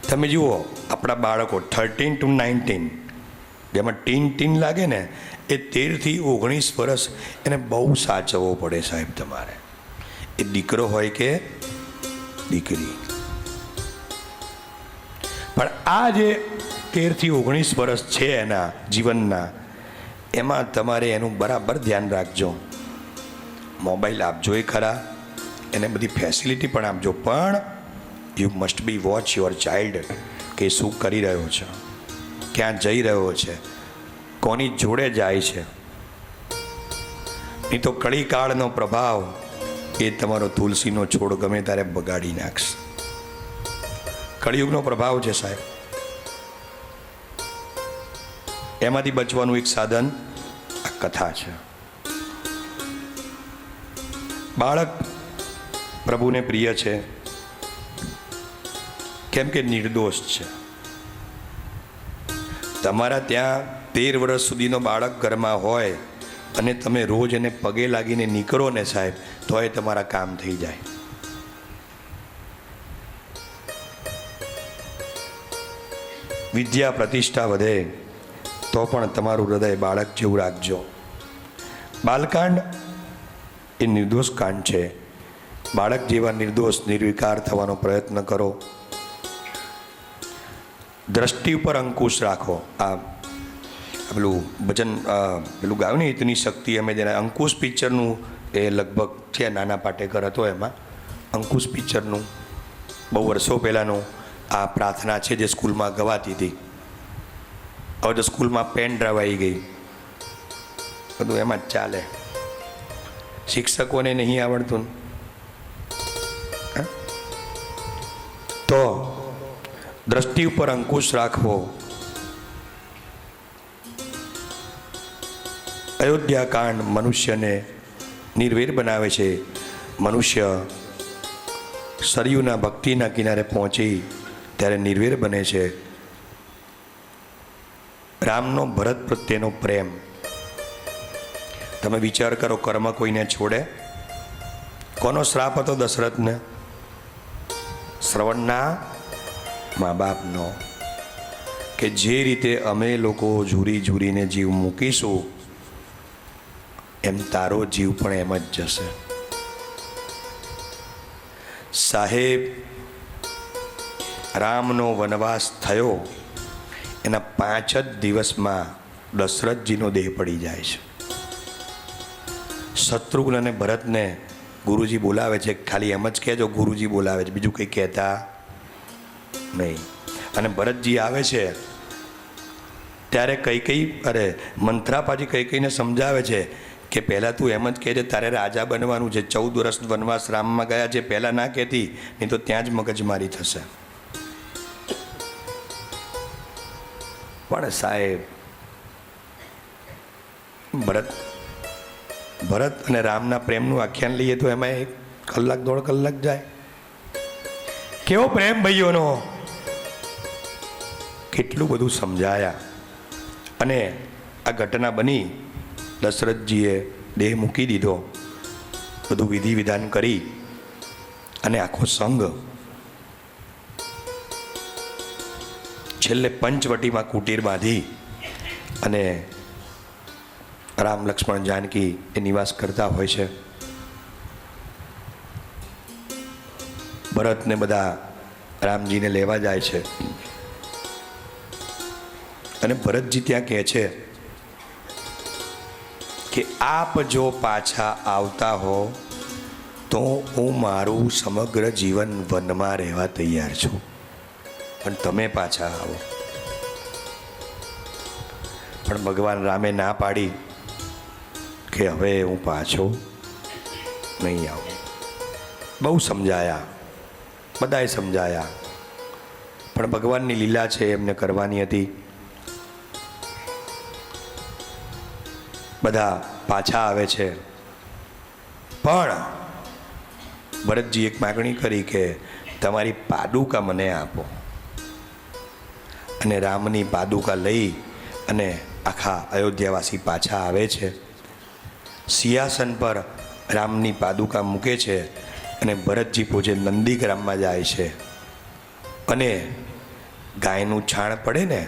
તમે જુઓ આપણા બાળકો 13 to 19, જેમાં ટીન લાગે ને, એ 13 થી 19 વર્ષ એને બહુ સાચવવો પડે સાહેબ તમારે. એ દીકરો હોય કે દીકરી. પણ આ જે 13 થી 19 વર્ષ છે એના જીવનના, એમાં તમારે એનું બરાબર ધ્યાન રાખજો. મોબાઈલ આપજો એ ખરા, એને બધી ફેસિલિટી પણ આપજો, પણ you must be watch your child કે શું કરી રહ્યો છે, ક્યાં જઈ રહ્યો છે, કોની જોડે જાય છે. નહીં તો કળીકાળનો પ્રભાવ એ તમારો તુલસીનો છોડ ગમે ત્યારે બગાડી નાખશે. કળિયુગનો પ્રભાવ છે સાહેબ. એમાંથી બચવાનું એક સાધન આ કથા છે. બાળક પ્રભુને પ્રિય છે કેમ કે નિર્દોષ છે. તમારા ત્યાં 13 વર્ષ સુધીનો બાળક ઘરમાં હોય અને તમે રોજ એને પગે લાગીને નીકળો ને સાહેબ, તો એ તમારા કામ થઈ જાય. વિદ્યા પ્રતિષ્ઠા વધે તો પણ તમારું હૃદય બાળક જેવું રાખજો. બાલકાંડ એ નિર્દોષ કાંડ છે. બાળક જેવા નિર્દોષ નિર્વિકાર થવાનો પ્રયત્ન કરો. દ્રષ્ટિ ઉપર અંકુશ રાખો. આ પેલું ભજન પેલું ગાયું ને, ઇતની શક્તિ અમે જેને અંકુશ પિક્ચરનું, એ લગભગ છે નાના પાટેકર હતો, એમાં અંકુશ પિક્ચરનું બહુ વર્ષો પહેલાંનું આ પ્રાર્થના છે જે સ્કૂલમાં ગવાતી હતી. હવે તો સ્કૂલમાં પેન ડ્રાઈવ આવી ગઈ, બધું એમાં જ ચાલે. શિક્ષકોને નહીં આવડતું તો દ્રષ્ટિ ઉપર અંકુશ રાખવો. અયોધ્યા કાંડ મનુષ્યને નિર્વેર બનાવે છે. મનુષ્ય સરયુના ભક્તિના કિનારે પહોંચી ત્યારે નિર્વેર બને છે. રામનો ભરત પ્રત્યેનો પ્રેમ. તમે વિચાર કરો, કર્મ કોઈને છોડે? કોનો શ્રાપ હતો દશરથને? શ્રવણના મા બાપનો, કે જે રીતે અમે લોકો ઝૂરીને જીવ મૂકીશું એમ તારો જીવ પણ એમ જ જશે. સાહેબ, રામનો વનવાસ થયો એના 5 જ દિવસમાં દશરથજીનો દેહ પડી જાય છે. શત્રુઘ્ન અને ભરતને ગુરુજી બોલાવે છે. ખાલી એમ જ કહેજો ગુરુજી બોલાવે છે, બીજું કંઈ કહેતા નહીં. અને ભરતજી આવે છે ત્યારે મંથરાપાજી કૈકેયીને સમજાવે છે કે પહેલાં તું એમ જ કહેજે તારે રાજા બનવાનું છે. 14 વર્ષ વનવાસ રામમાં ગયા છે, પહેલાં ના કહેતી, નહીં તો ત્યાં જ મગજમારી થશે. પણ સાહેબ, ભરત અને રામના પ્રેમનું આખ્યાન લઈએ તો એમાં 1 કલાક 1.5 કલાક જાય. કેવો પ્રેમ ભાઈઓનો! કેટલું બધું સમજાયા. અને આ ઘટના બની, દશરથજીએ દેહ મૂકી દીધો બધું વિધિ વિધાન કરી અને આખો સંઘ છેલ્લે પંચવટીમાં કુટીર બાંધી અને રામ લક્ષ્મણ જાનકી એ નિવાસ કરતા હોય છે. ભરતને બધા રામજીને લેવા જાય છે અને ભરતજી ત્યાં કહે છે કે આપ જો પાછા આવતા હો તો હું મારું સમગ્ર જીવન વનમાં રહેવા તૈયાર છું, પણ તમે પાછા આવો. પણ ભગવાન રામે ના પાડી કે હવે હું પાછો નહીં આવું. બહુ સમજાયા, બધાએ સમજાયા, પણ ભગવાનની લીલા છે, એમને કરવાની હતી. બધા પાછા આવે છે, પણ ભરતજી એક માગણી કરી કે તમારી પાદુકા મને આપો. અને રામની પાદુકા લઈ અને આખા અયોધ્યાવાસી પાછા આવે છે. સિંહાસન પર રામની પાદુકા મૂકે છે અને ભરતજી પોતે નંદીગ્રામમાં જાય છે. અને ગાયનું છાણ પડે ને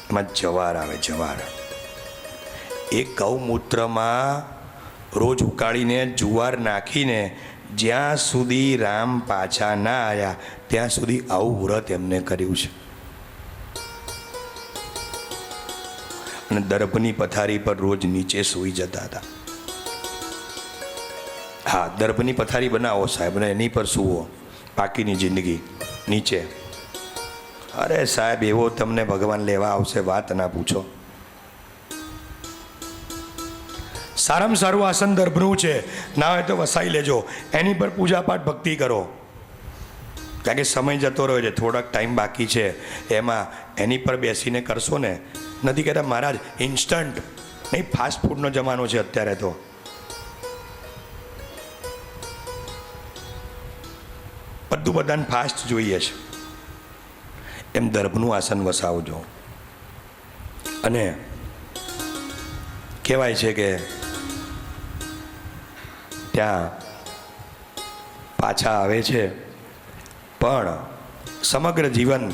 એમાં જવાર આવે, જવાર. એ ગૌમૂત્રમાં રોજ ઉકાળીને જુવાર નાખીને જ્યાં સુધી રામ પાછા ના આવ્યા ત્યાં સુધી આવું વ્રત એમને કર્યું છે. અને દર્ભની પથારી પર રોજ નીચે સૂઈ જતા હતા. હા, દર્ભની પથારી બનાવો સાહેબ ને એની પર સૂવો બાકીની જિંદગી નીચે. અરે સાહેબ, એવો તમને ભગવાન લેવા આવશે, વાત ના પૂછો. સારામાં સારું આસન દર્ભનું છે, ના હોય તો વસાઈ લેજો, એની પર પૂજાપાઠ ભક્તિ કરો. કારણ કે સમય જતો રહ્યો છે, થોડોક ટાઈમ બાકી છે, એમાં એની પર બેસીને કરશો ને. નથી કહેતા મહારાજ ઇન્સ્ટન્ટ નહીં, ફાસ્ટ ફૂડનો જમાનો છે અત્યારે તો. બધું બધાને ફાસ્ટ જોઈએ છે. એમ દર્ભનું આસન વસાવજો. અને કહેવાય છે કે ત્યાં પાછા આવે છે, પણ સમગ્ર જીવન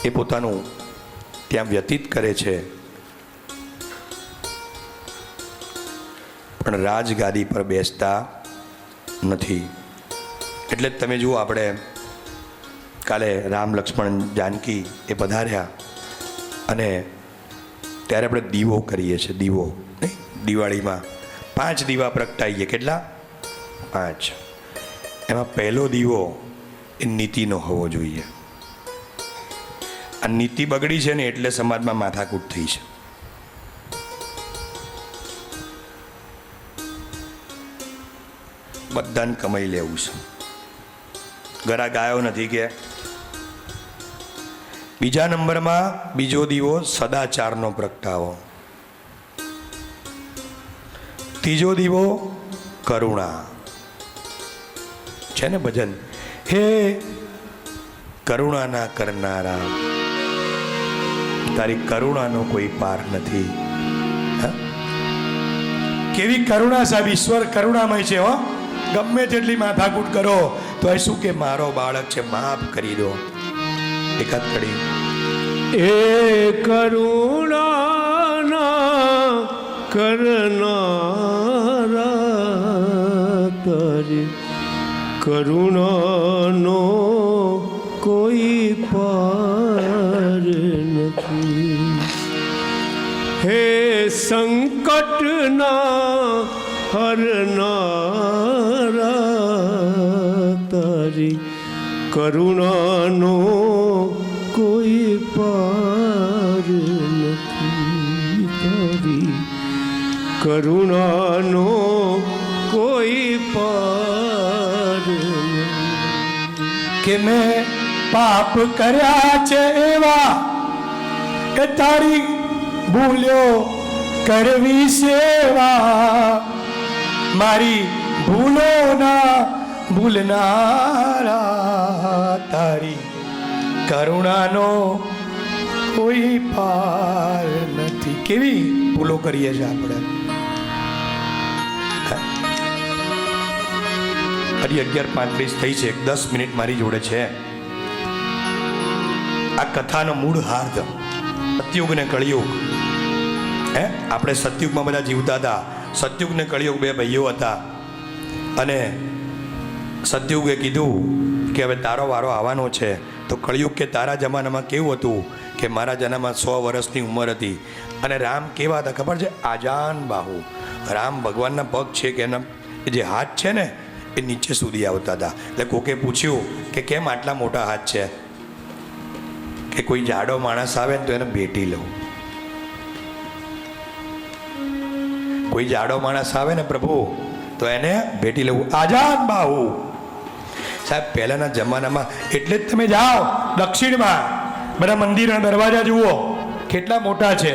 એ પોતાનું ત્યાં વ્યતીત કરે છે. પણ રાજગાદી પર બેસતા નથી. એટલે જ તમે જુઓ, આપણે કાલે રામ લક્ષ્મણ જાનકી એ પધાર્યા અને ત્યારે આપણે દીવો કરીએ છીએ. દીવો નહીં, દિવાળીમાં 5 દીવા પ્રગટાઈએ. કેટલા? 5. એમાં પહેલો દીવો એ નીતિનો હોવો જોઈએ. આ નીતિ બગડી છે ને એટલે સમાજમાં માથાકૂટ થઈ છે. બધાને કમાઈ લેવું છે, ગરા ગાયો નથી કે. બીજા નંબરમાં બીજો દીવો સદાચારનો પ્રગટાવો. ત્રીજો દીવો કરુણા. છે ને ભજન, હે કરુણાના કરનારા, તારી કરુણાનો કોઈ પાર નથી. કેવી કરુણા સાહેબ, ઈશ્વર કરુણામય છે. હો, ગમે તેટલી માથાકૂટ કરો તો એ શું કે મારો બાળક છે, માફ કરી દો. એકાદ કડી. એ કરુણાના કરનારા, તારી કરુણાનો કોઈ પાર નથી. હે સંકટના હરનારા, તારી કરુણાનો કોઈ પાર નથી. તારી કરુણાનો કોઈ પાર નથી. કે મેં પાપ કર્યા છે એવા કે તારી ભૂલ્યો કરવી સેવા. મારી ભૂલોના ભૂલનારા, તારી કરુણાનો કોઈ પાર નથી. કેવી ભૂલો કરીએ છીએ આપણે. હજી 11:35 થઈ છે, 10 મિનિટ મારી જોડે છે. આ કથાનો મૂળ હાર્દ સતયુગ ને કળિયુગ. આપણે સતયુગમાં બધા જીવતા હતા. સતયુગ ને કળિયુગ બે ભાઈઓ હતા. અને સતયુગે કીધું કે હવે તારો વારો આવવાનો છે. તો કળિયુગ કે તારા જમાનામાં કેવું હતું કે મારા જમાનામાં 100 વર્ષની ઉંમર હતી. અને રામ કેવા હતા ખબર છે? આજાન બાહુ. રામ ભગવાનના પગ છે કે એના જે હાથ છે ને એ નીચે સુધી આવતા હતા. એટલે કોકે પૂછ્યું કે કેમ આટલા મોટા હાથ છે? કે કોઈ જાડો માણસ આવે ને તો એને ભેટી લઉં. કોઈ જાડો માણસ આવે ને પ્રભુ તો એને ભેટી લઉં. આજાન બાહુ. સાહેબ પહેલાના જમાનામાં એટલે જ તમે જાઓ દક્ષિણમાં બધા મંદિરના દરવાજા જુઓ કેટલા મોટા છે.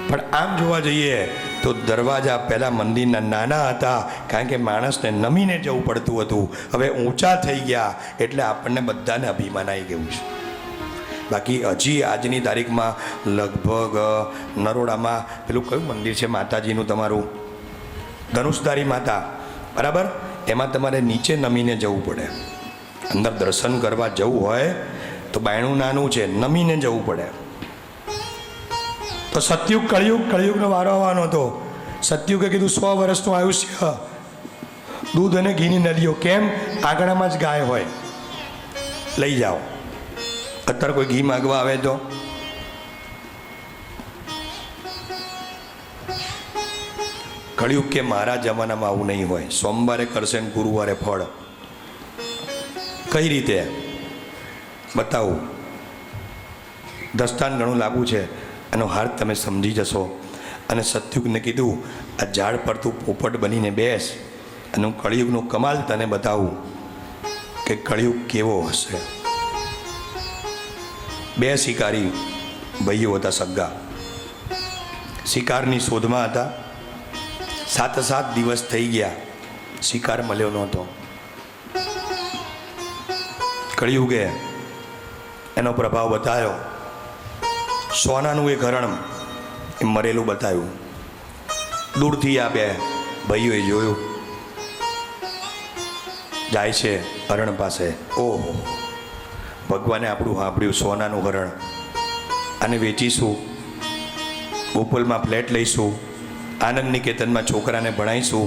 પણ આમ જોવા જઈએ તો દરવાજા પહેલા મંદિરના નાના હતા, કારણ કે માણસને નમીને જવું પડતું હતું. હવે ઊંચા થઈ ગયા એટલે આપણને બધાને અભિમાન આવી ગયું છે. બાકી હજી આજની તારીખમાં લગભગ નરોડામાં પેલું કયું મંદિર છે માતાજીનું તમારું? ધનુષધારી માતા, બરાબર? એમાં તમારે નીચે નમીને જવું પડે. અંદર દર્શન કરવા જવું હોય તો બાયણું નાનું છે, નમીને જવું પડે. તો સતયુગ કળિયુગનો વારો આવવાનો હતો. સતયુગે કીધું 100 વર્ષનું આયુષ્ય, દૂધ અને ઘીની નદીઓ. કેમ? આંગણામાં જ ગાય હોય, લઈ જાઓ. અત્યારે કોઈ ઘી માગવા આવે તો કળિયુગ કે મારા જમાનામાં આવું નહીં હોય. સોમવારે કરશે ને ગુરુવારે ફળ. કઈ રીતે બતાવું? દસ્તાન ઘણું લાગુ છે, એનો હાર્દ તમે સમજી જશો. અને સતયુગને કીધું આ ઝાડ પર તું પોપટ બનીને બેસ અને હું કળિયુગનું કમાલ તને બતાવું કે કળિયુગ કેવો હશે. 2 શિકારી ભાઈઓ હતા, સગ્ગા. શિકારની શોધમાં હતા. 7 દિવસ થઈ ગયા, શિકાર મળ્યો નહોતો. કળિયુગે એનો પ્રભાવ બતાવ્યો. સોનાનું એક હરણ એ મરેલું બતાવ્યું. દૂરથી આ 2 ભાઈઓએ જોયું. જાય છે હરણ પાસે. ઓહો, ભગવાને આપણું સાંભળ્યું. સોનાનું હરણ, આને વેચીશું, ગોકુલમાં ફ્લેટ લઈશું, આનંદ નિકેતનમાં છોકરાને ભણાવીશું,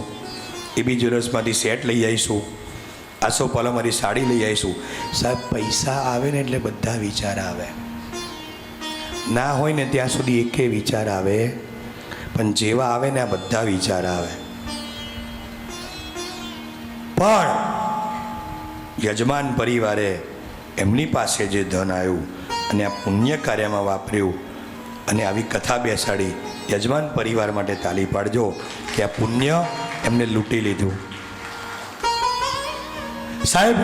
એ બી જ્વેલર્સમાંથી સેટ લઈ આવીશું, આસોપાલવમાંથી સાડી લઈ આવીશું. સાહેબ પૈસા આવે ને એટલે બધા વિચાર આવે. ના હોય ને ત્યાં સુધી એકે વિચાર આવે, પણ જેવા આવે ને આ બધા વિચાર આવે. પણ યજમાન પરિવારે એમની પાસે જે ધન આવ્યું અને આ પુણ્ય કાર્યમાં વાપર્યું અને આવી કથા બેસાડી. યજમાન પરિવાર માટે તાલી પાડજો કે આ પુણ્ય એમને લૂંટી લીધું. સાહેબ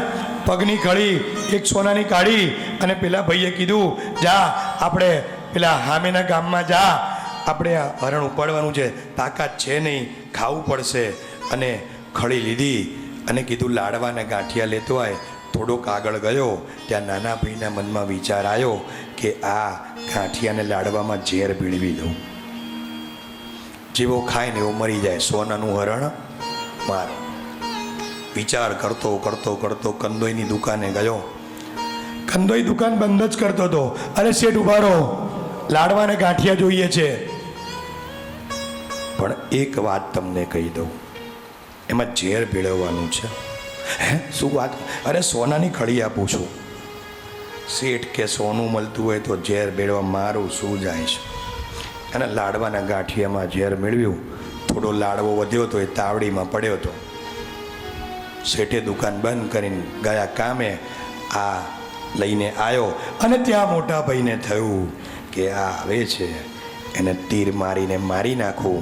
પગની કળી એક સોનાની કાઢી અને પેલા ભાઈએ કીધું જા આપણે પેલા હામેના ગામમાં જા, આપણે આ હરણ ઉપાડવાનું છે, તાકાત છે નહીં, ખાવું પડશે. અને ખળી લીધી અને કીધું લાડવાને ગાંઠિયા લેતો આય. થોડોક આગળ ગયો ત્યાં નાના ભાઈના મનમાં વિચાર આવ્યો કે આ ગાંઠિયાને લાડવામાં ઝેર ભીળવી દઉં. જેવો ખાય ને એવો મરી જાય. સોનાનું હરણ મારો. વિચાર કરતો કરતો કરતો કંદોઈની દુકાને ગયો. કંદોઈ દુકાન બંધ જ કરતો હતો. અરે શેઠ ઉભા રહો, લાડવાને ગાંઠિયા જોઈએ છે. પણ એક વાત તમને કહી દઉં, એમાં ઝેર ભેળવવાનું છે. હે શું વાત? અરે સોનાની ખડી આપું છું. શેઠ કે સોનું મળતું હોય તો ઝેર ભેળવા મારું શું જાય છે? અને લાડવાના ગાંઠિયામાં ઝેર મેળવ્યું. થોડો લાડવો વધ્યો તો એ તાવડીમાં પડ્યો હતો. શેઠે દુકાન બંધ કરીને ગયા કામે. આ લઈને આવ્યો અને ત્યાં મોટા ભાઈને થયું કે આ આવે છે એને તીર મારીને મારી નાખું.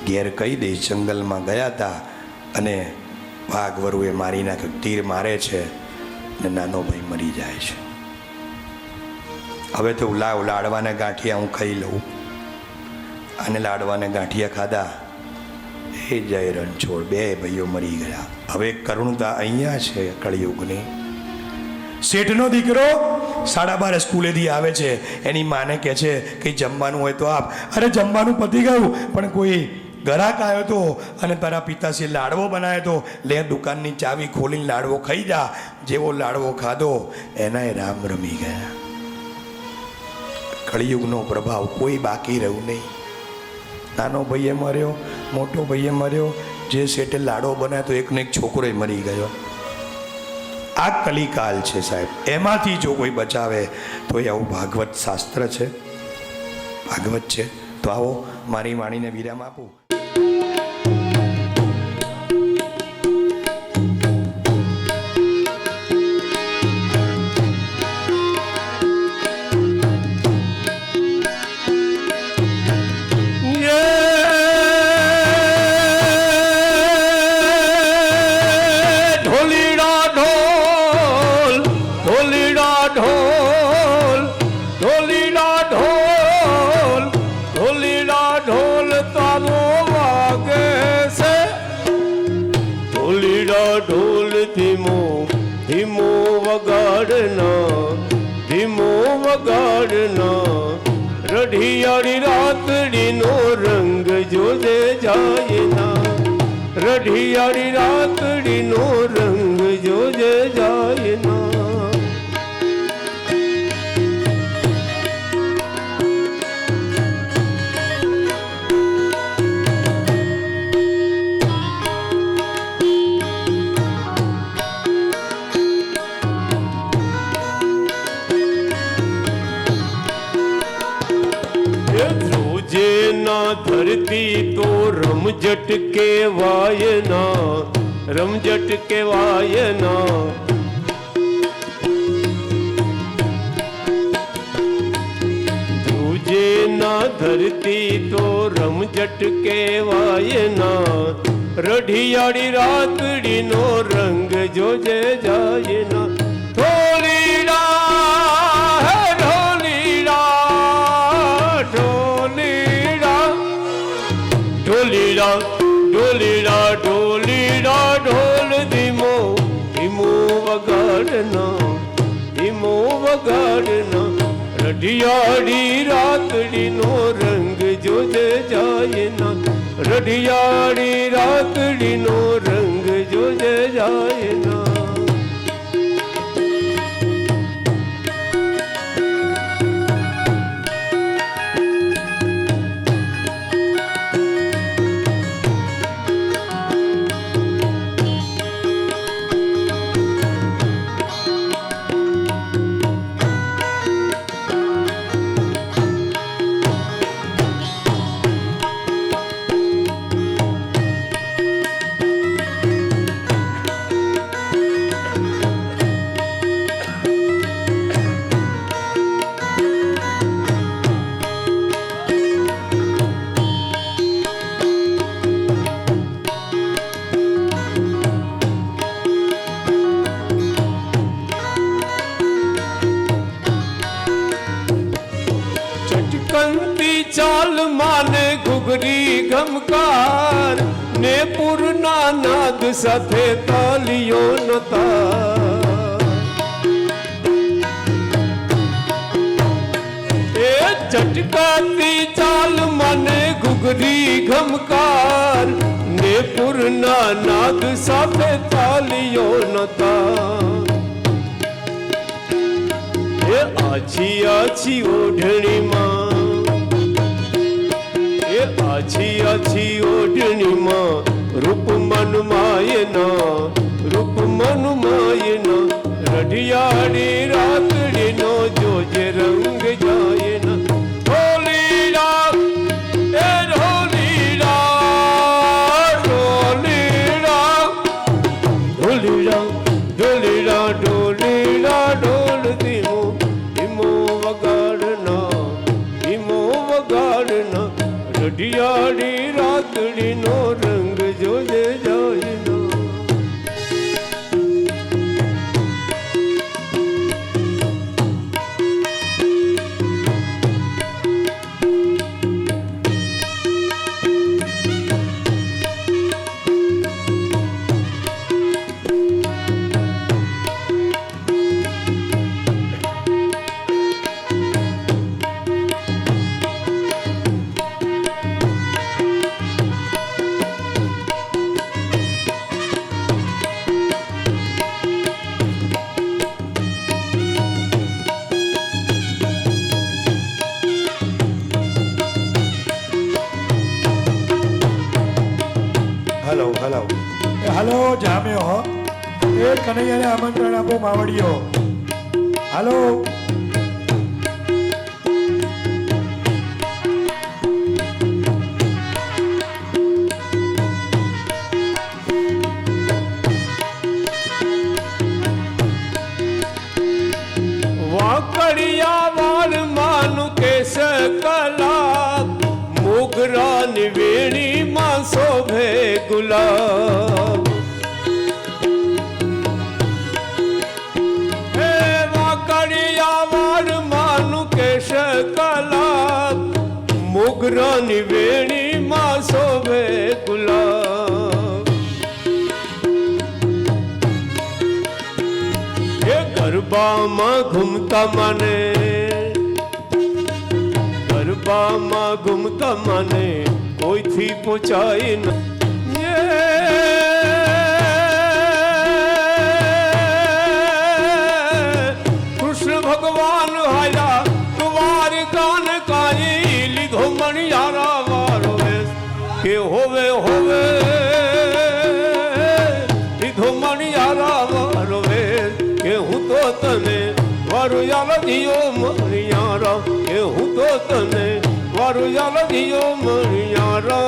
ઘેર કહી દઈશ. જંગલમાં ગયા હતા અને વાઘવરુએ મારી નાખ્યું. તીર મારે છે ને નાનો ભાઈ મરી જાય છે. હવે તો લાવ લાડવાને ગાંઠિયા હું ખાઈ લઉં. અને લાડવાને ગાંઠિયા ખાધા. એ જય રણછોડ, 2 ભાઈઓ મરી ગયા. હવે કરુણતા અહીંયા છે કળિયુગની. શેઠનો દીકરો 12:30 સ્કૂલેથી આવે છે. એની માને કહે છે કે જમવાનું હોય તો આપ. અરે જમવાનું પતી ગયું, પણ કોઈ ગ્રાહક આવ્યો હતો અને તારા પિતાશ્રી લાડવો બનાવ્યો હતો, લે દુકાનની ચાવી ખોલીને લાડવો ખાઈ જા. જેવો લાડવો ખાધો એનાય રામ રમી ગયા. કળિયુગનો પ્રભાવ, કોઈ બાકી રહ્યું નહીં. નાનો ભાઈએ મર્યો, મોટો ભાઈએ મર્યો, જે શેઠે લાડવો બનાવ્યો તો એકને એક છોકરો મરી ગયો. આ કલિકાલ છે સાહેબ. એમાંથી જો કોઈ બચાવે તો એ આવું ભાગવત શાસ્ત્ર છે, ભાગવત છે. તો આવો મારી વાણીને વિરામ આપું. ઢોલ ધીમો ધીમો વગાડના, ધીમો વગાડના. રઢિયાળી રાતડીનો રંગ જોજે જાયના, રઢિયાળી રાતડીનો રંગ જોજે જાયના. ધરતી તો રમઝટ કેવાયના, રમઝટ કેવાયના. ધ્રુજે ના ધરતી તો રમઝટ કેવાયના. રઢિયાળી રાતડીનો રંગ જોજે જાયના. ઢોલીડા ઢોલીડા ઢોલ ધીમો ધીમો વગાડના, ધીમો વગાડના. રઢિયાળી રાતડીનો રંગ જોજે જાયના, રઢિયાળી રાતડીનો રંગ જોજે જાયના. ચાલ માને ઘુઘરી ગમકાર ને પૂરના નાદ સાથે તાલીઓ નતા. એ ચટકાતી ચાલ માને ઘુઘરી ગમકાર ને પૂરના નાદ સાથે તાલીઓ નતા. એ આછી આછી ઓઢણીમાં, આછી આછી ઓઢણીમાં રૂપ મન માયના, રૂપ મન માયના. રઢિયાળી રાતડીનો જોજે રંગ જાયના. ઢોલીડા એ ઢોલીડા ઢોલીડા, ઢોલીડા ઢોલીડા ઢોલીડા ઢોલ ધીમો ધીમો વગાડના, ધીમો વગાડના. રઢિયાળી રાતડીનો રંગ જોજે જાયના. જામ્યો હો. એ કનૈયાને આમંત્રણ આપો માવડીઓ. હાલો. વાકડિયા વાળ માનું કેસ કલા મોગરા ની વેણી માં શોભે ગુલાબ. હે વાકડિયા વાળ માનું કેસ કલા મોગરા ની વેણી માં શોભે ગુલાબ. ગરબામાં ઘૂમતા મને ગરબામાં ઘૂમતા મને કોઈથી પૂછાય ન. કૃષ્ણ ભગવાન હાયા તુવાર કાન કાઈ લીધો મણિયારા વારો કે હોવે હોવે લીધો મણિયારા વારો કે હું તો તને વારું યાલ દિયો મણિયારા કે હું તો તને વારું યાલ દિયો મણિયારા.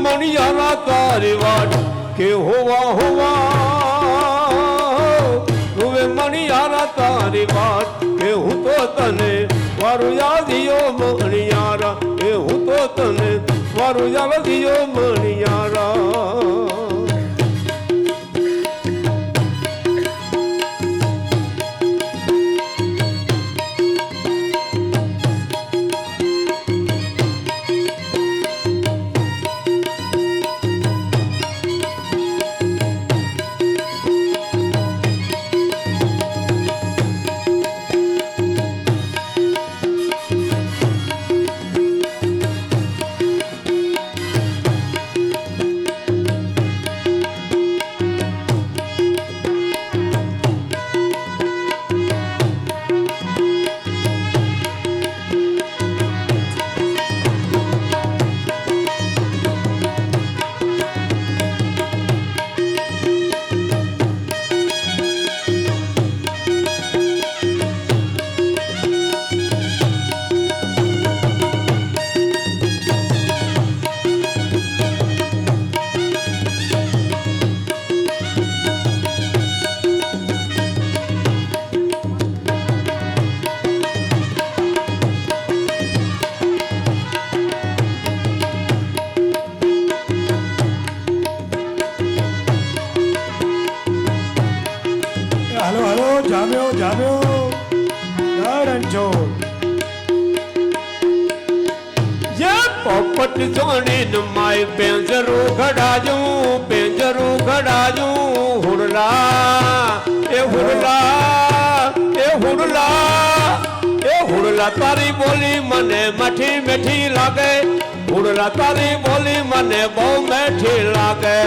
મણિયારા તારી વાટ કે હોવા હોવા હવે મણિયારા તારી વાટ કે હું તો તને વારું યાદિયો મણિયારા કે હું તો તને વારું યાદિયો મણિયારા. જામ્યો જામ્યો રણછોડ. ये पोपट जोने माय पेंजरो घड़ाजू हुड़ला ए हुड़ला ए हुड़ला ए हुड़ला तारी बोली मने मठी मीठी लागे हुड़ला तारी बोली मने बहु मीठी लागे.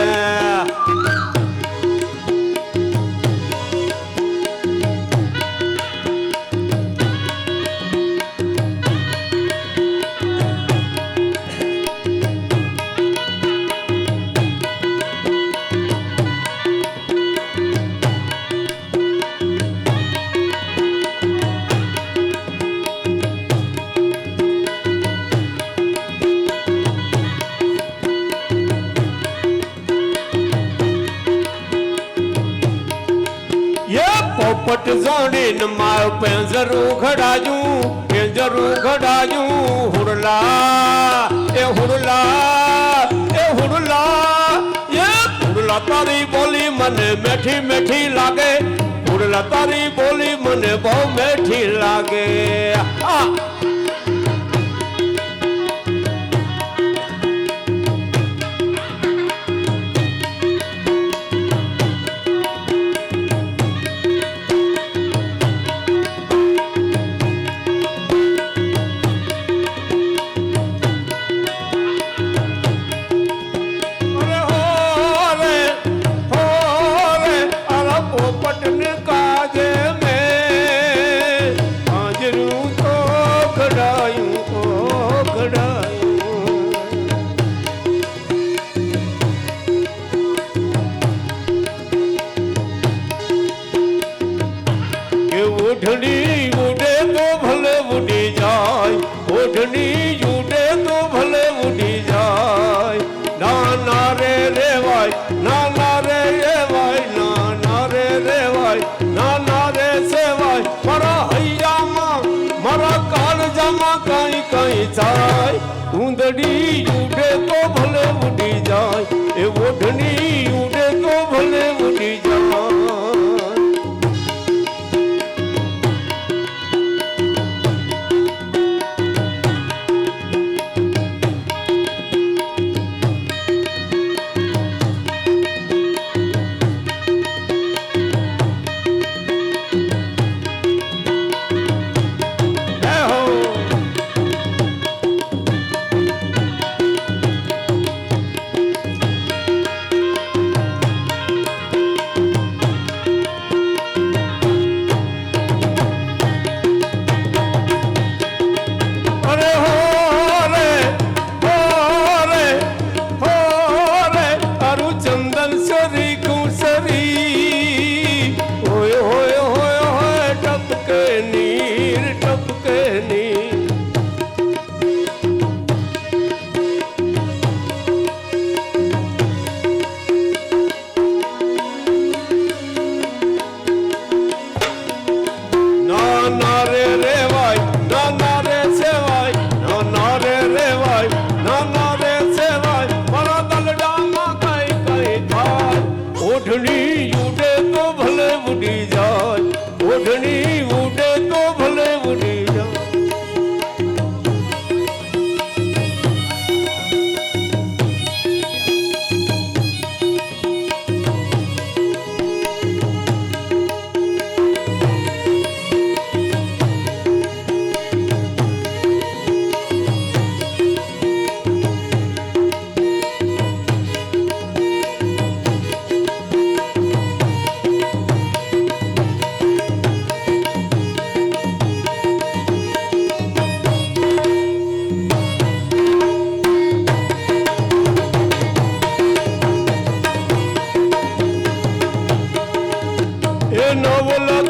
वाट जाणीन मायो पेंजरू खड़ाजू हुड़ला ए हुड़ला ए हुड़ला ये हुड़ला तारी बोली मने मीठी मीठी लागे हुड़ला तारी बोली मने बहु मीठी लागे ओढ़नी उड़े तो भले उड़ी जाए ओढ़नी उड़े तो भले उड़ी जाए ना ना रे भाई ना ना रे भाई ना ना रे भाई ना ना रे से भाई मारा हैया मारा काल जामा कहीं कहीं जाए ऊंदड़ी उड़े तो भले उड़ी जाए ए ओढ़नी उड़े तो भले उड़ी जाए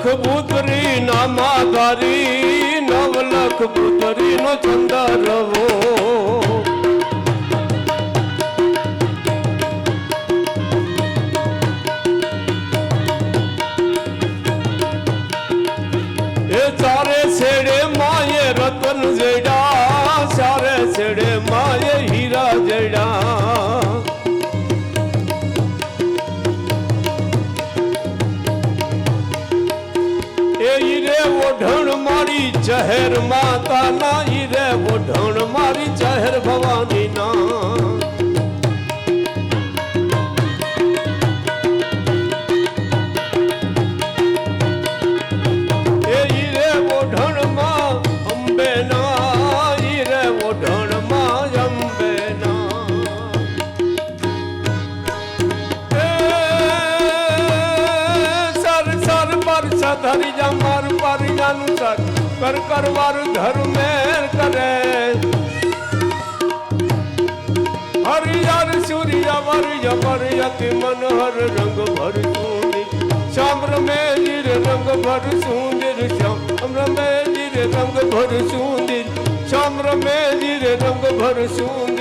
कबूतरी नामाधारी 9 लाख पुतरी नो चंदा रवो ए चारे सेड़े माये रतन जेड़ा चारे सेड़े माये हीरा जेड़ा ओढ़ण मारी चहर माता ना रे ओढ़ण मारी चहर भवानी ना रे ओढ़ण माँ अम्बे ना रे ओढ़ण माँ अम्बे ना सर सर पर सधरी जा मार अनुसार कर करवार धर्म करे हरियर सूर्य वर्यति मनोहर रंग भर सुंदर श्याम्र में जीर रंग भर सुंदर श्याम्र में जीर रंग भर सुंदर श्याम्र में जीर रंग भर सुंदर